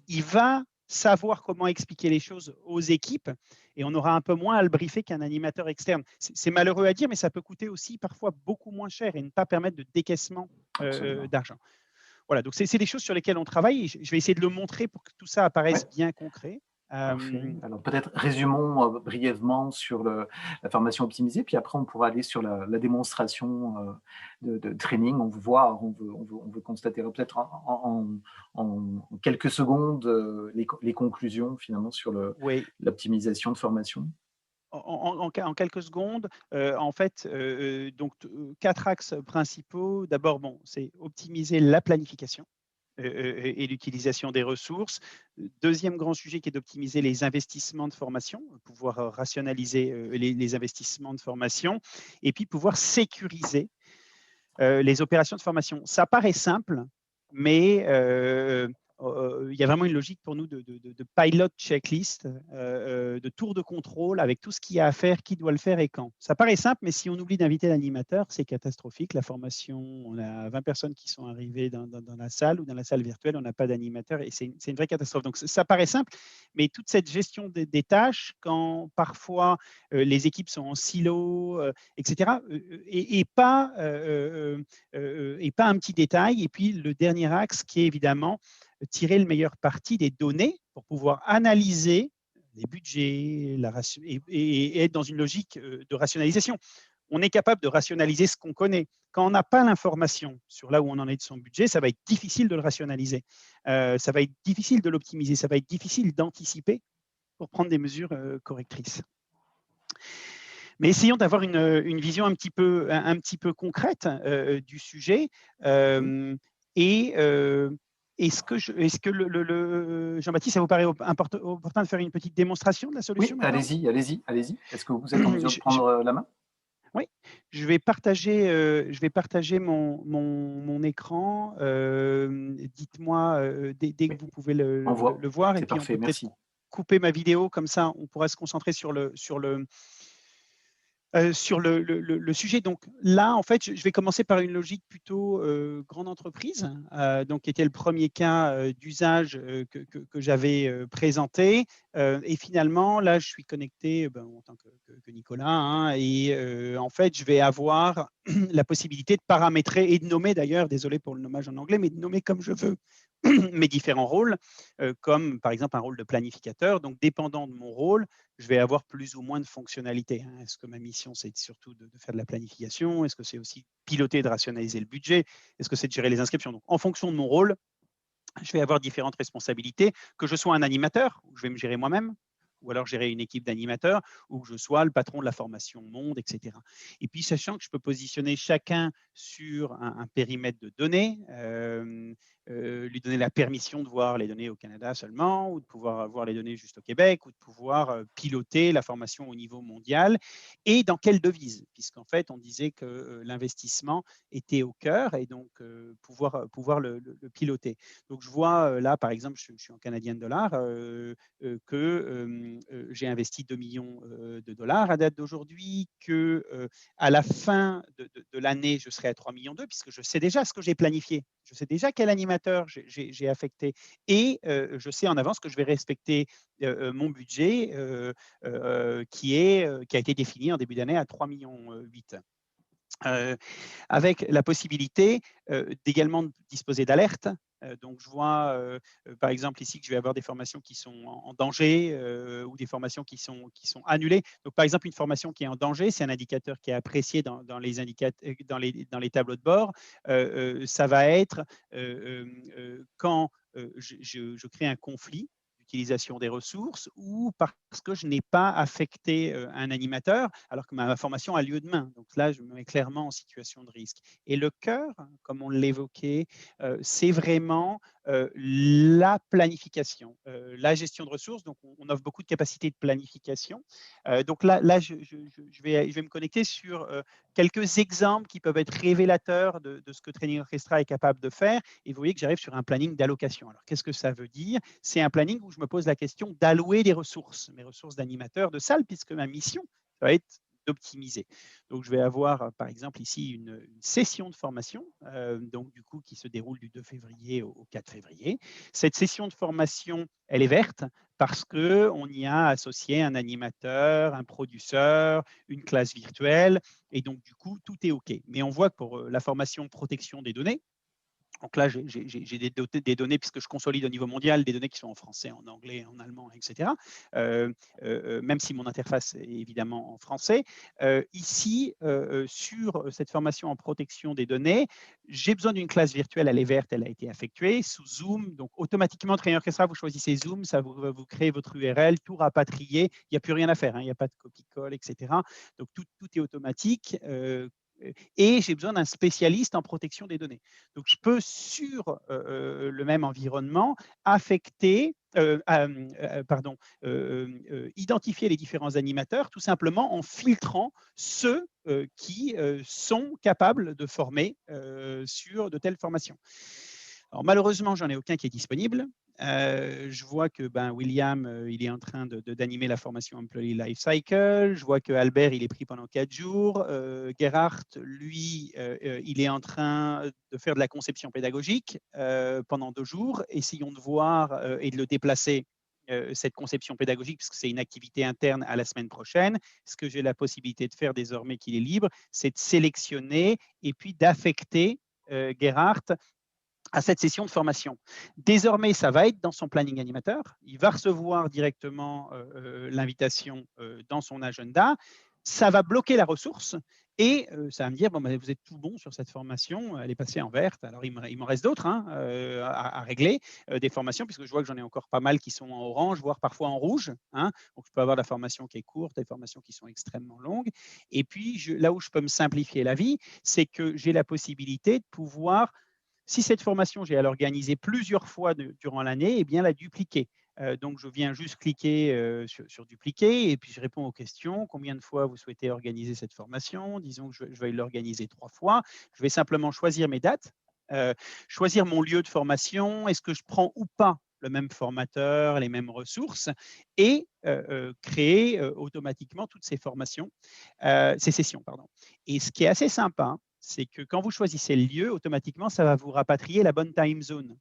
il va savoir comment expliquer les choses aux équipes et on aura un peu moins à le briefer qu'un animateur externe. C'est malheureux à dire, mais ça peut coûter aussi parfois beaucoup moins cher et ne pas permettre de décaissement d'argent. Voilà, donc c'est des choses sur lesquelles on travaille et je vais essayer de le montrer pour que tout ça apparaisse Ouais. bien concret. Parfait. Alors peut-être résumons brièvement sur la formation optimisée, puis après on pourra aller sur la démonstration de training. On veut voir, on veut constater peut-être en quelques secondes les conclusions finalement sur Oui, l'optimisation de formation. en quelques secondes, en fait, donc 4 axes principaux. D'abord, bon, c'est optimiser la planification et l'utilisation des ressources. Deuxième grand sujet qui est d'optimiser les investissements de formation, pouvoir rationaliser les investissements de formation et puis pouvoir sécuriser les opérations de formation. Ça paraît simple, mais il y a vraiment une logique pour nous de pilot checklist, de tour de contrôle avec tout ce qu'il y a à faire, qui doit le faire et quand. Ça paraît simple, mais si on oublie d'inviter l'animateur, c'est catastrophique. La formation, on a 20 personnes qui sont arrivées dans la salle ou dans la salle virtuelle, on n'a pas d'animateur et c'est une vraie catastrophe. Donc ça paraît simple, mais toute cette gestion des tâches, quand parfois les équipes sont en silo, etc., et pas un petit détail. Et puis le dernier axe qui est évidemment tirer le meilleur parti des données pour pouvoir analyser les budgets et être dans une logique de rationalisation. On est capable de rationaliser ce qu'on connaît. Quand on n'a pas l'information sur là où on en est de son budget, ça va être difficile de le rationaliser. Ça va être difficile de l'optimiser. Ça va être difficile d'anticiper pour prendre des mesures correctrices. Mais essayons d'avoir une vision un petit peu concrète du sujet. Et est-ce que Jean-Baptiste, ça vous paraît opportun de faire une petite démonstration de la solution Oui, maintenant? allez-y, allez-y, allez-y. Est-ce que vous êtes en mesure de je, prendre la main? Oui, je vais partager mon écran. Dites-moi dès que Oui, vous pouvez on voit. le voir et C'est puis on parfait, peut peut-être merci. couper ma vidéo, comme ça on pourra se concentrer sur le sujet. Donc là, en fait, je vais commencer par une logique plutôt grande entreprise, donc qui était le premier cas d'usage que j'avais présenté. Et finalement, là, je suis connecté en tant que Nicolas, hein, et en fait, je vais avoir la possibilité de paramétrer et de nommer d'ailleurs, désolé pour le nommage en anglais, mais de nommer comme je veux mes différents rôles, comme par exemple un rôle de planificateur. Donc, dépendant de mon rôle, je vais avoir plus ou moins de fonctionnalités, hein. Est-ce que ma mission, c'est surtout de faire de la planification? Est-ce que c'est aussi piloter, de rationaliser le budget? Est-ce que c'est de gérer les inscriptions? Donc, en fonction de mon rôle, je vais avoir différentes responsabilités, que je sois un animateur, où je vais me gérer moi-même, ou alors gérer une équipe d'animateurs, ou que je sois le patron de la formation monde, etc. Et puis, sachant que je peux positionner chacun sur un périmètre de données, lui donner la permission de voir les données au Canada seulement, ou de pouvoir voir les données juste au Québec, ou de pouvoir piloter la formation au niveau mondial, et dans quelle devise, puisqu'en fait, on disait que l'investissement était au cœur, et donc pouvoir le piloter. Donc, je vois là, par exemple, je suis en canadien de dollars, que j'ai investi 2 millions de dollars à date d'aujourd'hui, que à la fin de l'année, je serai à 3 millions 2, puisque je sais déjà ce que j'ai planifié. Je sais déjà quel animateur j'ai affecté, et je sais en avance que je vais respecter mon budget qui a été défini en début d'année à 3 millions 8. Avec la possibilité d'également disposer d'alertes. Donc, je vois, par exemple, ici que je vais avoir des formations qui sont en danger ou des formations qui sont annulées. Donc, par exemple, une formation qui est en danger, c'est un indicateur qui est apprécié dans les tableaux de bord. Ça va être quand je crée un conflit d'utilisation des ressources, ou parce que je n'ai pas affecté un animateur alors que ma formation a lieu demain. Donc là, je me mets clairement en situation de risque. Et le cœur, comme on l'évoquait, c'est vraiment la planification, la gestion de ressources. Donc, on offre beaucoup de capacités de planification. Donc là je vais me connecter sur quelques exemples qui peuvent être révélateurs de ce que Training Orchestra est capable de faire. Et vous voyez que j'arrive sur un planning d'allocation. Alors, qu'est-ce que ça veut dire? C'est un planning où je me pose la question d'allouer des ressources, mes ressources d'animateur de salle, puisque ma mission va être d'optimiser. Donc, je vais avoir, par exemple, ici une session de formation, donc du coup, qui se déroule du 2 février au 4 février. Cette session de formation, elle est verte parce qu'on y a associé un animateur, un producteur, une classe virtuelle, et donc du coup, tout est OK. Mais on voit que pour la formation protection des données, donc là, j'ai des données, puisque je consolide au niveau mondial, des données qui sont en français, en anglais, en allemand, etc. Même si mon interface est évidemment en français. Ici, sur cette formation en protection des données, j'ai besoin d'une classe virtuelle, elle est verte, elle a été effectuée sous Zoom. Donc, automatiquement, Training Orchestra, vous choisissez Zoom, ça vous crée votre URL, tout rapatrié. Il n'y a plus rien à faire, hein, il n'y a pas de copie-colle, etc. Donc, tout est automatique. Et j'ai besoin d'un spécialiste en protection des données. Donc, je peux, sur le même environnement, affecter, identifier les différents animateurs, tout simplement en filtrant ceux qui sont capables de former sur de telles formations. Alors, malheureusement, j'en ai aucun qui est disponible. Je vois que William, il est en train d'animer la formation Employee Life Cycle. Je vois que Albert, il est pris pendant 4 jours. Gerhard, lui, il est en train de faire de la conception pédagogique pendant 2 jours. Essayons de voir et de le déplacer, cette conception pédagogique, puisque c'est une activité interne, à la semaine prochaine. Ce que j'ai la possibilité de faire désormais qu'il est libre, c'est de sélectionner et puis d'affecter Gerhard à cette session de formation. Désormais, ça va être dans son planning animateur. Il va recevoir directement l'invitation dans son agenda. Ça va bloquer la ressource et ça va me dire, bon, vous êtes tout bon sur cette formation, elle est passée en verte. Alors, il m'en reste d'autres à régler, des formations, puisque je vois que j'en ai encore pas mal qui sont en orange, voire parfois en rouge. Donc, je peux avoir la formation qui est courte, des formations qui sont extrêmement longues. Et puis, là où je peux me simplifier la vie, c'est que j'ai la possibilité de pouvoir, si cette formation, j'ai à l'organiser plusieurs fois durant l'année, eh bien la dupliquer. Donc, je viens juste cliquer sur dupliquer et puis je réponds aux questions. Combien de fois vous souhaitez organiser cette formation? Disons que je vais l'organiser 3 fois. Je vais simplement choisir mes dates, choisir mon lieu de formation. Est-ce que je prends ou pas le même formateur, les mêmes ressources, et créer automatiquement toutes ces formations, ces sessions, pardon. Et ce qui est assez sympa, c'est que quand vous choisissez le lieu, automatiquement, ça va vous rapatrier la bonne time zone.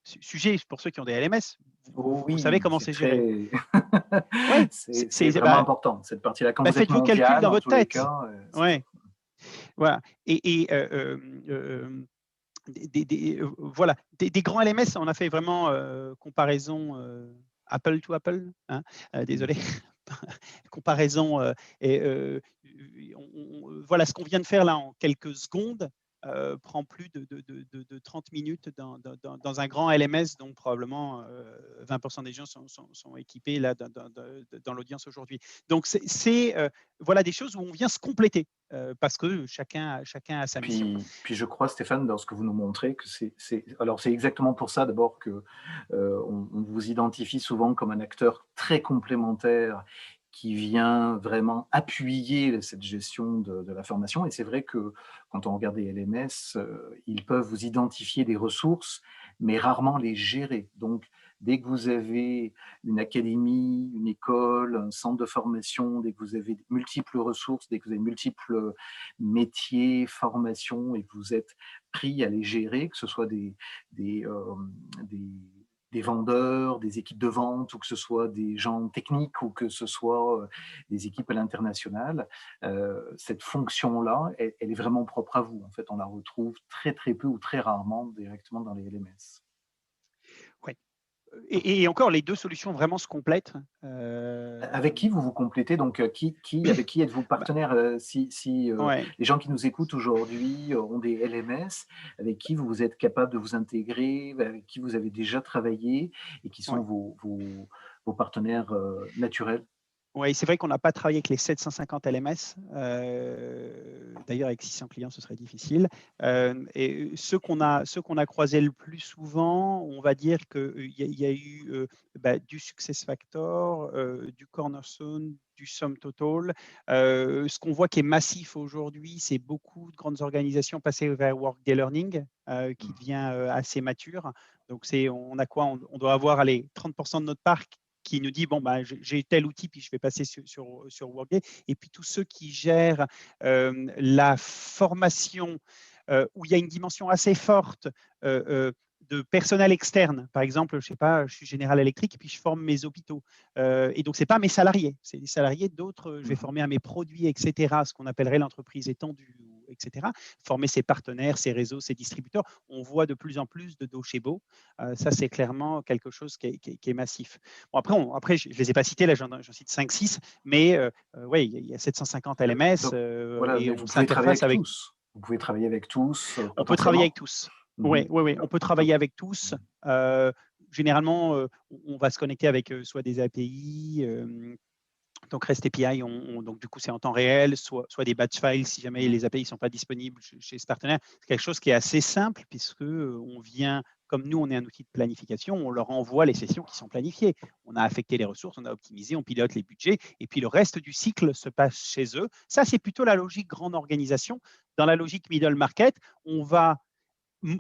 Sujet pour ceux qui ont des LMS, vous savez Oui, comment c'est c'est géré. très, Oui, c'est vraiment important, cette partie-là. Quand vous êtes faites vos calculs mondial, dans dans votre tous les tête. cas, c'est top. Ouais, voilà. Et voilà, des grands LMS. On a fait vraiment comparaison Apple to Apple, hein, désolé, comparaison et voilà, ce qu'on vient de faire là en quelques secondes prend plus de 30 minutes dans un grand LMS, dont probablement 20% des gens sont équipés là dans l'audience aujourd'hui. Donc c'est voilà des choses où on vient se compléter parce que chacun a sa mission. Puis je crois, Stéphane, dans ce que vous nous montrez, que alors c'est exactement pour ça d'abord que on vous identifie souvent comme un acteur très complémentaire qui vient vraiment appuyer cette gestion de la formation. Et c'est vrai que quand on regarde les LMS, ils peuvent vous identifier des ressources, mais rarement les gérer. Donc, dès que vous avez une académie, une école, un centre de formation, dès que vous avez multiples ressources, dès que vous avez multiples métiers, formations, et que vous êtes pris à les gérer, que ce soit des, des vendeurs, des équipes de vente, ou que ce soit des gens techniques, ou que ce soit des équipes à l'international, cette fonction-là, elle est vraiment propre à vous. En fait, on la retrouve très très peu ou très rarement directement dans les LMS. Ouais. Et encore, les deux solutions vraiment se complètent. Avec qui vous vous complétez? Donc, avec qui êtes-vous Bah, partenaire? Si ouais. les gens qui nous écoutent aujourd'hui ont des LMS, avec qui vous êtes capable de vous intégrer, avec qui vous avez déjà travaillé et qui sont Ouais. vos partenaires naturels? Oui, c'est vrai qu'on n'a pas travaillé avec les 750 LMS. D'ailleurs, avec 600 clients, ce serait difficile. Et ceux qu'on a croisés le plus souvent, on va dire qu'il y a eu du SuccessFactors, du Cornerstone, du SumTotal. Ce qu'on voit qui est massif aujourd'hui, c'est beaucoup de grandes organisations passées vers Workday Learning, qui devient assez mature. Donc, on a quoi? On doit avoir, allez, 30% de notre parc qui nous dit, bon, bah, j'ai tel outil, puis je vais passer sur Workday. Et puis tous ceux qui gèrent la formation, où il y a une dimension assez forte de personnel externe. Par exemple, je sais pas, je suis General Electric et puis je forme mes hôpitaux. Et donc, ce n'est pas mes salariés, c'est des salariés d'autres. Je vais former à mes produits, etc., ce qu'on appellerait l'entreprise étendue, etc. Former ses partenaires, ses réseaux, ses distributeurs. On voit de plus en plus de Docebo. Ça, c'est clairement quelque chose qui est massif. Bon, après, je ne les ai pas cités, là, j'en cite 5-6, mais ouais, il y a 750 LMS Donc, voilà, et mais on vous pouvez travailler s'interface avec avec. tous. Vous pouvez travailler avec tous, On peut travailler avec potentiellement. tous. Mhm. Oui, on peut travailler avec tous. Généralement, on va se connecter avec soit des API, donc REST API, donc du coup c'est en temps réel, soit des batch files si jamais les API ne sont pas disponibles chez ce partenaire. C'est quelque chose qui est assez simple puisque on vient, comme nous on est un outil de planification, on leur envoie les sessions qui sont planifiées. On a affecté les ressources, on a optimisé, on pilote les budgets et puis le reste du cycle se passe chez eux. Ça c'est plutôt la logique grande organisation. Dans la logique middle market, on va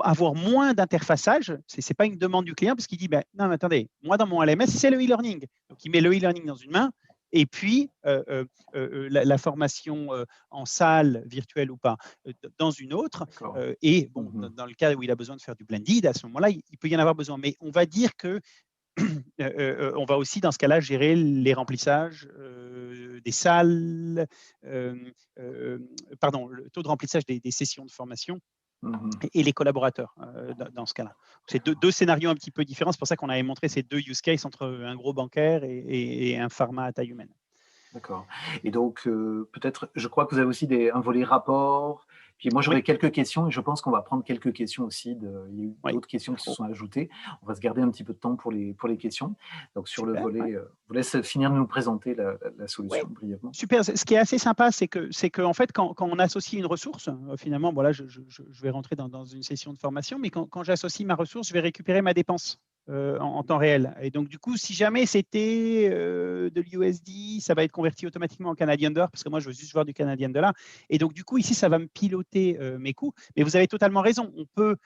avoir moins d'interfaçage. Ce n'est pas une demande du client parce qu'il dit ben, non, mais attendez, moi dans mon LMS, c'est le e-learning. Donc il met le e-learning dans une main et puis la formation en salle, virtuelle ou pas, dans une autre. D'accord. Et bon, Mhm. dans le cas où il a besoin de faire du blended, à ce moment-là, il peut y en avoir besoin. Mais on va dire que on va aussi, dans ce cas-là, gérer les remplissages des salles, pardon, le taux de remplissage des sessions de formation Mhm. et les collaborateurs dans ce cas-là. C'est deux scénarios un petit peu différents. C'est pour ça qu'on avait montré ces deux use cases entre un gros bancaire et un pharma à taille humaine. D'accord. Et donc, peut-être, je crois que vous avez aussi un volet rapport. Puis moi, Oui, j'aurais quelques questions et je pense qu'on va prendre quelques questions aussi. Il y a eu oui. d'autres questions qui se Oh, sont ajoutées. On va se garder un petit peu de temps pour les questions. Donc, sur le super. Ouais. volet, je vous laisse finir de nous présenter la Ouais. solution brièvement. Super. Ce qui est assez sympa, c'est que en fait, quand on associe une ressource, finalement, voilà, je vais rentrer dans une session de formation, mais quand j'associe ma ressource, je vais récupérer ma dépense en temps réel. Et donc, du coup, si jamais c'était de l'USD, ça va être converti automatiquement en Canadian dollar, parce que moi, je veux juste voir du Canadian dollar. Et donc, du coup, ici, ça va me piloter mes coûts. Mais vous avez totalement raison. On peut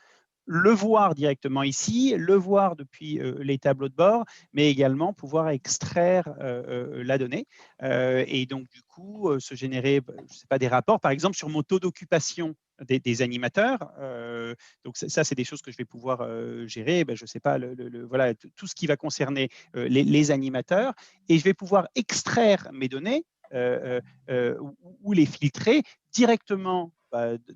le voir directement ici, le voir depuis les tableaux de bord, mais également pouvoir extraire la donnée et donc du coup se générer, je sais pas, des rapports, par exemple sur mon taux d'occupation des animateurs. Donc ça, c'est des choses que je vais pouvoir gérer. Je sais pas, voilà, tout ce qui va concerner les animateurs, et je vais pouvoir extraire mes données ou les filtrer directement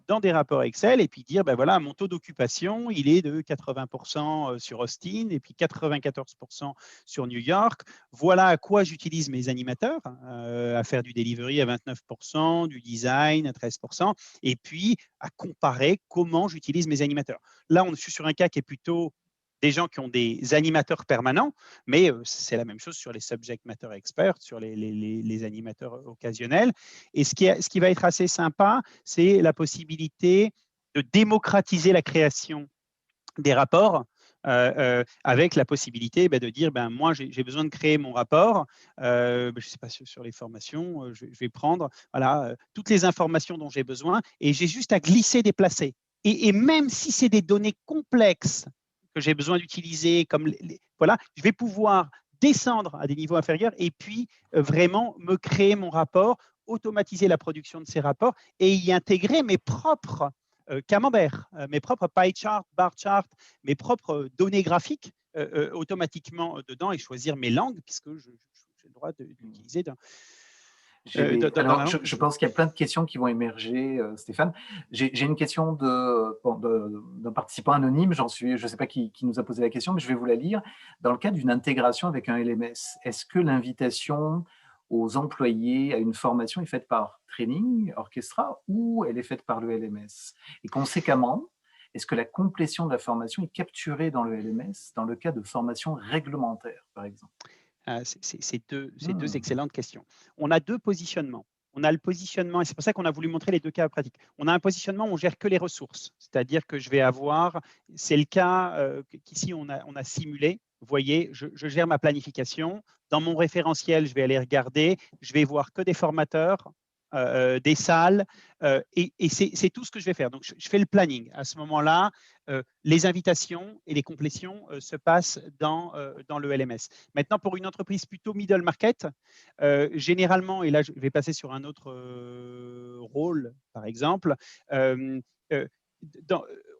dans des rapports Excel et puis dire, voilà, mon taux d'occupation, il est de 80% sur Austin et puis 94% sur New York. Voilà à quoi j'utilise mes animateurs, à faire du delivery à 29%, du design à 13%, et puis à comparer comment j'utilise mes animateurs. Là, on est sur un cas qui est plutôt des gens qui ont des animateurs permanents, mais c'est la même chose sur les subject matter experts, sur les animateurs occasionnels. Et ce qui va être assez sympa, c'est la possibilité de démocratiser la création des rapports avec la possibilité de dire, moi, j'ai besoin de créer mon rapport. Je ne sais pas, sur les formations, je vais prendre voilà, toutes les informations dont j'ai besoin et j'ai juste à glisser, déplacer. Et même si c'est des données complexes que j'ai besoin d'utiliser, comme voilà, je vais pouvoir descendre à des niveaux inférieurs et puis vraiment me créer mon rapport, automatiser la production de ces rapports et y intégrer mes propres camembert, mes propres pie charts, bar charts, mes propres données graphiques automatiquement dedans et choisir mes langues puisque j'ai le droit d'utiliser dans la Alors, langue. je pense qu'il y a plein de questions qui vont émerger, Stéphane. J'ai une question d'un participant anonyme, je ne sais pas qui nous a posé la question, mais je vais vous la lire. Dans le cas d'une intégration avec un LMS, est-ce que l'invitation aux employés à une formation est faite par Training Orchestra ou elle est faite par le LMS? Et conséquemment, est-ce que la complétion de la formation est capturée dans le LMS dans le cas de formation réglementaire, par exemple? C'est deux excellentes questions. On a deux positionnements. On a le positionnement, et c'est pour ça qu'on a voulu montrer les deux cas pratiques. On a un positionnement où on gère que les ressources, c'est-à-dire que je vais avoir, c'est le cas qu'ici on a simulé. Vous voyez, je gère ma planification. Dans mon référentiel, je vais aller regarder, je vais voir que des formateurs, des salles, et c'est tout ce que je vais faire. Donc, je fais le planning. À ce moment-là, les invitations et les complétions se passent dans le LMS. Maintenant, pour une entreprise plutôt middle market, généralement, et là, je vais passer sur un autre rôle, par exemple, euh, euh,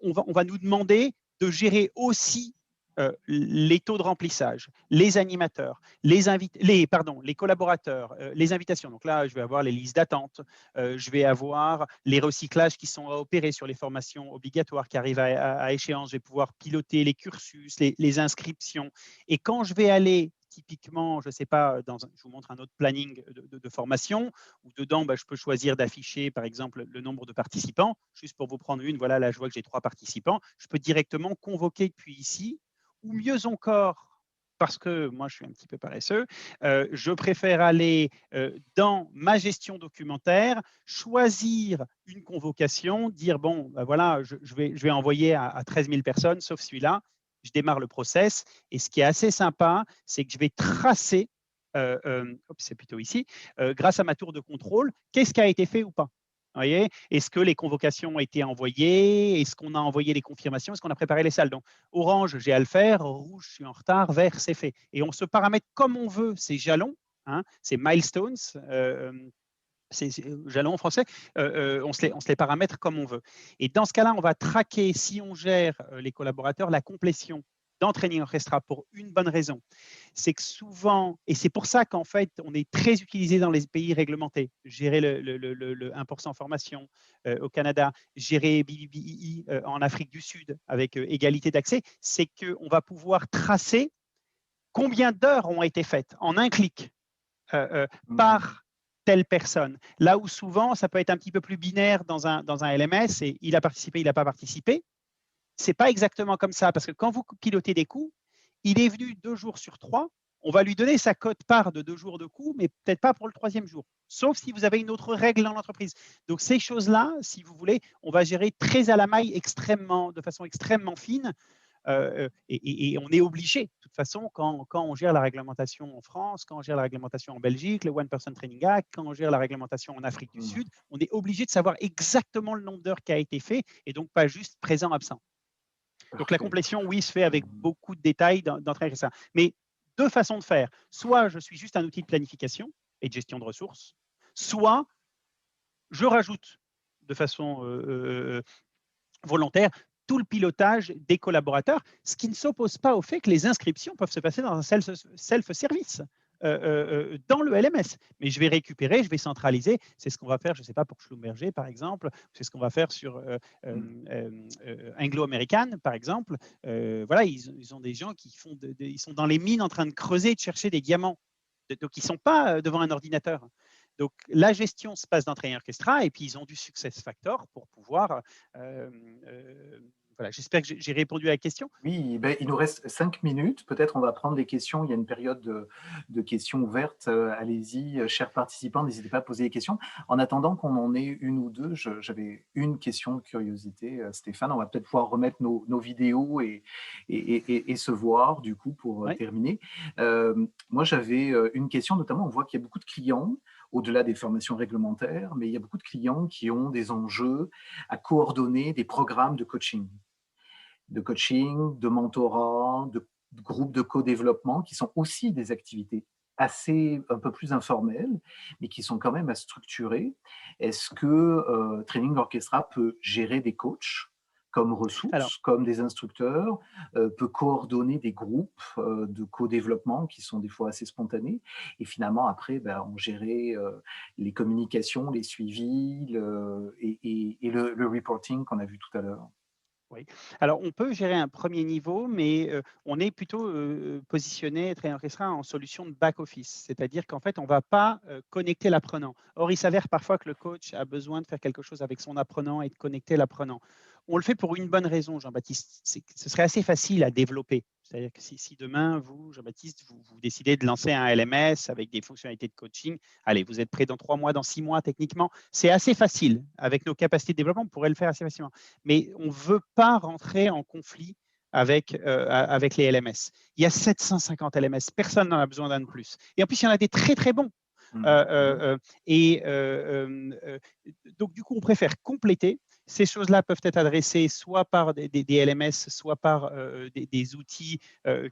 on va nous demander de gérer aussi les taux de remplissage, les animateurs, les collaborateurs, les invitations. Donc là, je vais avoir les listes d'attente, je vais avoir les recyclages qui sont à opérer sur les formations obligatoires qui arrivent à échéance. Je vais pouvoir piloter les cursus, les inscriptions. Et quand je vais aller typiquement, je ne sais pas, je vous montre un autre planning de formation, où dedans, je peux choisir d'afficher, par exemple, le nombre de participants. Juste pour vous prendre une, voilà, là, je vois que j'ai 3 participants. Je peux directement convoquer depuis ici, ou mieux encore, parce que moi, je suis un petit peu paresseux, je préfère aller dans ma gestion documentaire, choisir une convocation, dire, bon, voilà, je vais envoyer à 13 000 personnes, sauf celui-là. Je démarre le process. Et ce qui est assez sympa, c'est que je vais tracer, c'est plutôt ici, grâce à ma tour de contrôle, qu'est-ce qui a été fait ou pas. Voyez, est-ce que les convocations ont été envoyées? Est-ce qu'on a envoyé les confirmations? Est-ce qu'on a préparé les salles? Donc, orange, j'ai à le faire. Rouge, je suis en retard. Vert, c'est fait. Et on se paramètre comme on veut ces jalons, hein, ces milestones, c'est jalons en français, on se les paramètre comme on veut. Et dans ce cas-là, on va traquer, si on gère les collaborateurs, la complétion dans Training Orchestra pour une bonne raison. C'est que souvent, et c'est pour ça qu'en fait, on est très utilisé dans les pays réglementés, gérer le 1% formation au Canada, gérer BBBEE en Afrique du Sud avec égalité d'accès, c'est qu'on va pouvoir tracer combien d'heures ont été faites en un clic par telle personne. Là où souvent, ça peut être un petit peu plus binaire dans un LMS et il a participé, il n'a pas participé. Ce n'est pas exactement comme ça parce que quand vous pilotez des coûts, il est venu 2 jours sur 3, on va lui donner sa cote-part de 2 jours de coûts, mais peut-être pas pour le 3e jour, sauf si vous avez une autre règle dans l'entreprise. Donc ces choses-là, si vous voulez, on va gérer très à la maille, de façon extrêmement fine. Et on est obligé, de toute façon, quand on gère la réglementation en France, quand on gère la réglementation en Belgique, le One Person Training Act, quand on gère la réglementation en Afrique du Sud, on est obligé de savoir exactement le nombre d'heures qui a été fait et donc pas juste présent-absent. Donc la complétion, oui, se fait avec beaucoup de détails d'entrée ça. Mais 2 façons de faire. Soit je suis juste un outil de planification et de gestion de ressources, soit je rajoute de façon volontaire tout le pilotage des collaborateurs, ce qui ne s'oppose pas au fait que les inscriptions peuvent se passer dans un self-service. dans le LMS. Mais je vais récupérer, je vais centraliser. C'est ce qu'on va faire, je ne sais pas, pour Schlumberger, par exemple. C'est ce qu'on va faire sur Anglo-American, par exemple. Voilà, ils ont des gens qui ils sont dans les mines en train de creuser, de chercher des diamants. Donc, ils ne sont pas devant un ordinateur. Donc, la gestion se passe dans Training Orchestra et puis ils ont du success factor pour pouvoir. Voilà, j'espère que j'ai répondu à la question. Oui, ben, il nous reste 5 minutes. Peut-être on va prendre des questions. Il y a une période de questions ouvertes. Allez-y, chers participants, n'hésitez pas à poser des questions. En attendant qu'on en ait une ou deux, j'avais une question de curiosité, Stéphane. On va peut-être pouvoir remettre nos vidéos et se voir, du coup, pour Oui. terminer. Moi, j'avais une question, notamment, on voit qu'il y a beaucoup de clients, au-delà des formations réglementaires, mais il y a beaucoup de clients qui ont des enjeux à coordonner des programmes de coaching, de mentorat, de groupes de co-développement qui sont aussi des activités assez un peu plus informelles, mais qui sont quand même à structurer. Est-ce que Training Orchestra peut gérer des coachs comme Alors, ressources, comme des instructeurs, peut coordonner des groupes de co-développement qui sont des fois assez spontanés, et finalement après, on gérait les communications, les suivis et le reporting qu'on a vu tout à l'heure. oui. Alors, on peut gérer un premier niveau, mais on est plutôt positionné, Training Orchestra, en solution de back-office. C'est-à-dire qu'en fait, on ne va pas connecter l'apprenant. Or, il s'avère parfois que le coach a besoin de faire quelque chose avec son apprenant et de connecter l'apprenant. On le fait pour une bonne raison, Jean-Baptiste. Ce serait assez facile à développer. C'est-à-dire que si demain, vous, Jean-Baptiste, vous décidez de lancer un LMS avec des fonctionnalités de coaching, allez, vous êtes prêt dans 3 mois, dans 6 mois, techniquement, c'est assez facile. Avec nos capacités de développement, on pourrait le faire assez facilement. Mais on ne veut pas rentrer en conflit avec les LMS. Il y a 750 LMS, personne n'en a besoin d'un de plus. Et en plus, il y en a des très très bons. Et donc, du coup, on préfère compléter. Ces choses-là peuvent être adressées soit par des LMS, soit par des outils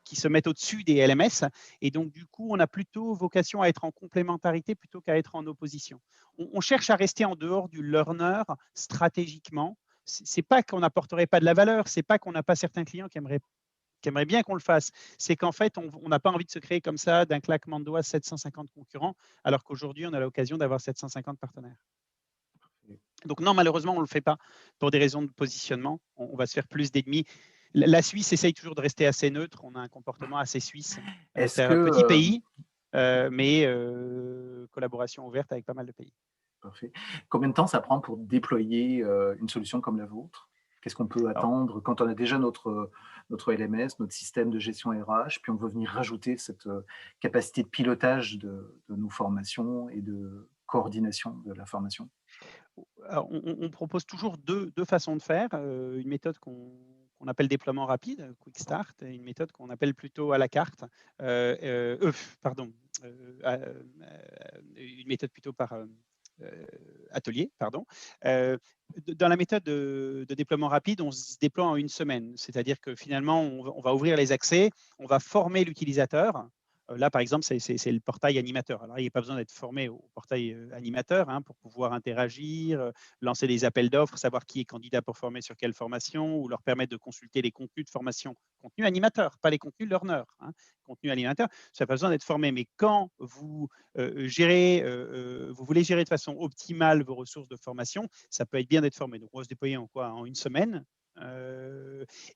qui se mettent au-dessus des LMS. Et donc, du coup, on a plutôt vocation à être en complémentarité plutôt qu'à être en opposition. On cherche à rester en dehors du learner stratégiquement. C'est pas qu'on n'apporterait pas de la valeur, c'est pas qu'on n'a pas certains clients qui aimeraient bien qu'on le fasse. C'est qu'en fait, on n'a pas envie de se créer comme ça d'un claquement de doigts 750 concurrents, alors qu'aujourd'hui, on a l'occasion d'avoir 750 partenaires. Donc non, malheureusement, on ne le fait pas pour des raisons de positionnement. On va se faire plus d'ennemis. La Suisse essaye toujours de rester assez neutre. On a un comportement assez suisse. Est-ce C'est que un petit pays, mais collaboration ouverte avec pas mal de pays. Parfait. Combien de temps ça prend pour déployer une solution comme la vôtre? Qu'est-ce qu'on peut Alors, attendre quand on a déjà notre LMS, notre système de gestion RH, puis on veut venir rajouter cette capacité de pilotage de nos formations et de coordination de la formation? Alors, on propose toujours deux façons de faire. Une méthode qu'on appelle déploiement rapide, Quick Start, et une méthode qu'on appelle plutôt à la carte. Pardon. Une méthode plutôt par atelier, pardon. Dans la méthode de déploiement rapide, on se déploie en une semaine. C'est-à-dire que finalement, on va ouvrir les accès, on va former l'utilisateur. Là, par exemple, c'est le portail animateur. Alors, il n'y a pas besoin d'être formé au portail animateur pour pouvoir interagir, lancer des appels d'offres, savoir qui est candidat pour former sur quelle formation, ou leur permettre de consulter les contenus de formation. Contenu animateur, pas les contenus learner. Contenu animateur, ça n'a pas besoin d'être formé. Mais quand vous vous voulez gérer de façon optimale vos ressources de formation, ça peut être bien d'être formé. Donc, on va se déployer en une semaine.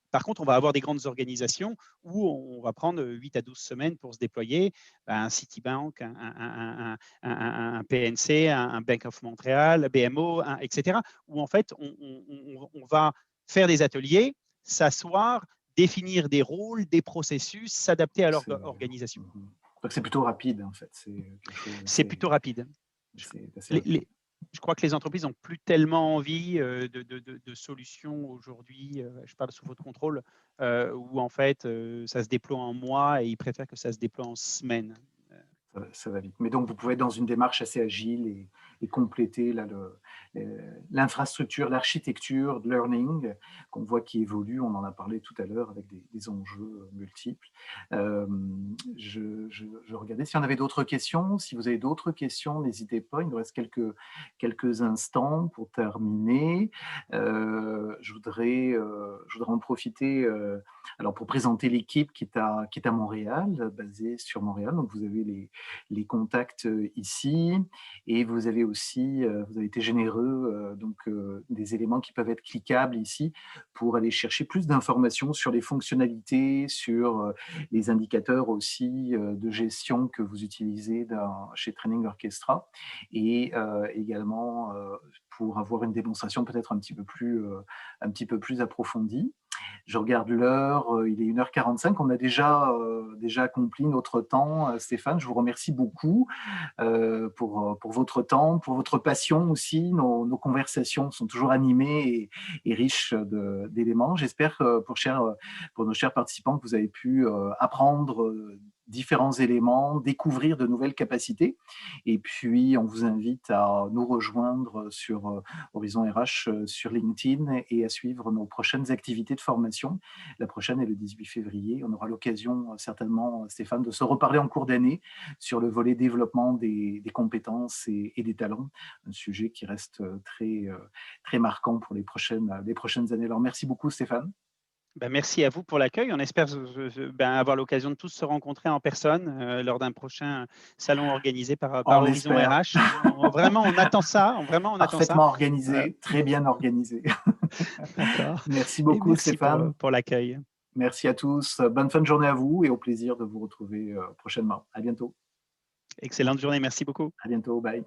Par contre, on va avoir des grandes organisations où on va prendre 8 à 12 semaines pour se déployer. Un Citibank, un PNC, un Bank of Montreal, BMO, etc. Où en fait, on va faire des ateliers, s'asseoir, définir des rôles, des processus, s'adapter à leur organisation. Donc c'est plutôt rapide en fait. C'est quelque chose C'est plutôt rapide. assez rapide. Je crois que les entreprises n'ont plus tellement envie de solutions aujourd'hui, je parle sous votre contrôle, où en fait ça se déploie en mois et ils préfèrent que ça se déploie en semaines. Ça va vite. Mais donc, vous pouvez être dans une démarche assez agile et compléter l'infrastructure, l'architecture de learning qu'on voit qui évolue. On en a parlé tout à l'heure avec des enjeux multiples. Je regardais si on avait d'autres questions. Si vous avez d'autres questions, n'hésitez pas. Il nous reste quelques instants pour terminer. Je voudrais en profiter alors pour présenter l'équipe qui est à Montréal, basée sur Montréal. Donc, vous avez les contacts ici. Et vous avez aussi, vous avez été généreux, donc des éléments qui peuvent être cliquables ici pour aller chercher plus d'informations sur les fonctionnalités, sur les indicateurs aussi de gestion que vous utilisez chez Training Orchestra, et également pour avoir une démonstration peut-être un petit peu plus approfondie. Je regarde l'heure, il est 1h45. On a déjà accompli notre temps. Stéphane, je vous remercie beaucoup pour votre temps, pour votre passion aussi. Nos conversations sont toujours animées et riches d'éléments. J'espère pour nos chers participants que vous avez pu apprendre différents éléments, découvrir de nouvelles capacités. Et puis, on vous invite à nous rejoindre sur Horizon RH sur LinkedIn et à suivre nos prochaines activités de formation. La prochaine est le 18 février. On aura l'occasion certainement, Stéphane, de se reparler en cours d'année sur le volet développement des compétences et des talents, un sujet qui reste très marquant pour les prochaines années. Alors, merci beaucoup, Stéphane. Ben, merci à vous pour l'accueil. On espère avoir l'occasion de tous se rencontrer en personne lors d'un prochain salon organisé On par Horizon l'espère. RH. Vraiment, on attend ça. Vraiment, on attend ça. Parfaitement organisé, très bien organisé. D'accord. Merci Et beaucoup, merci Stéphane. pour l'accueil. Merci à tous. Bonne fin de journée à vous et au plaisir de vous retrouver prochainement. À bientôt. Excellente journée. Merci beaucoup. À bientôt. Bye.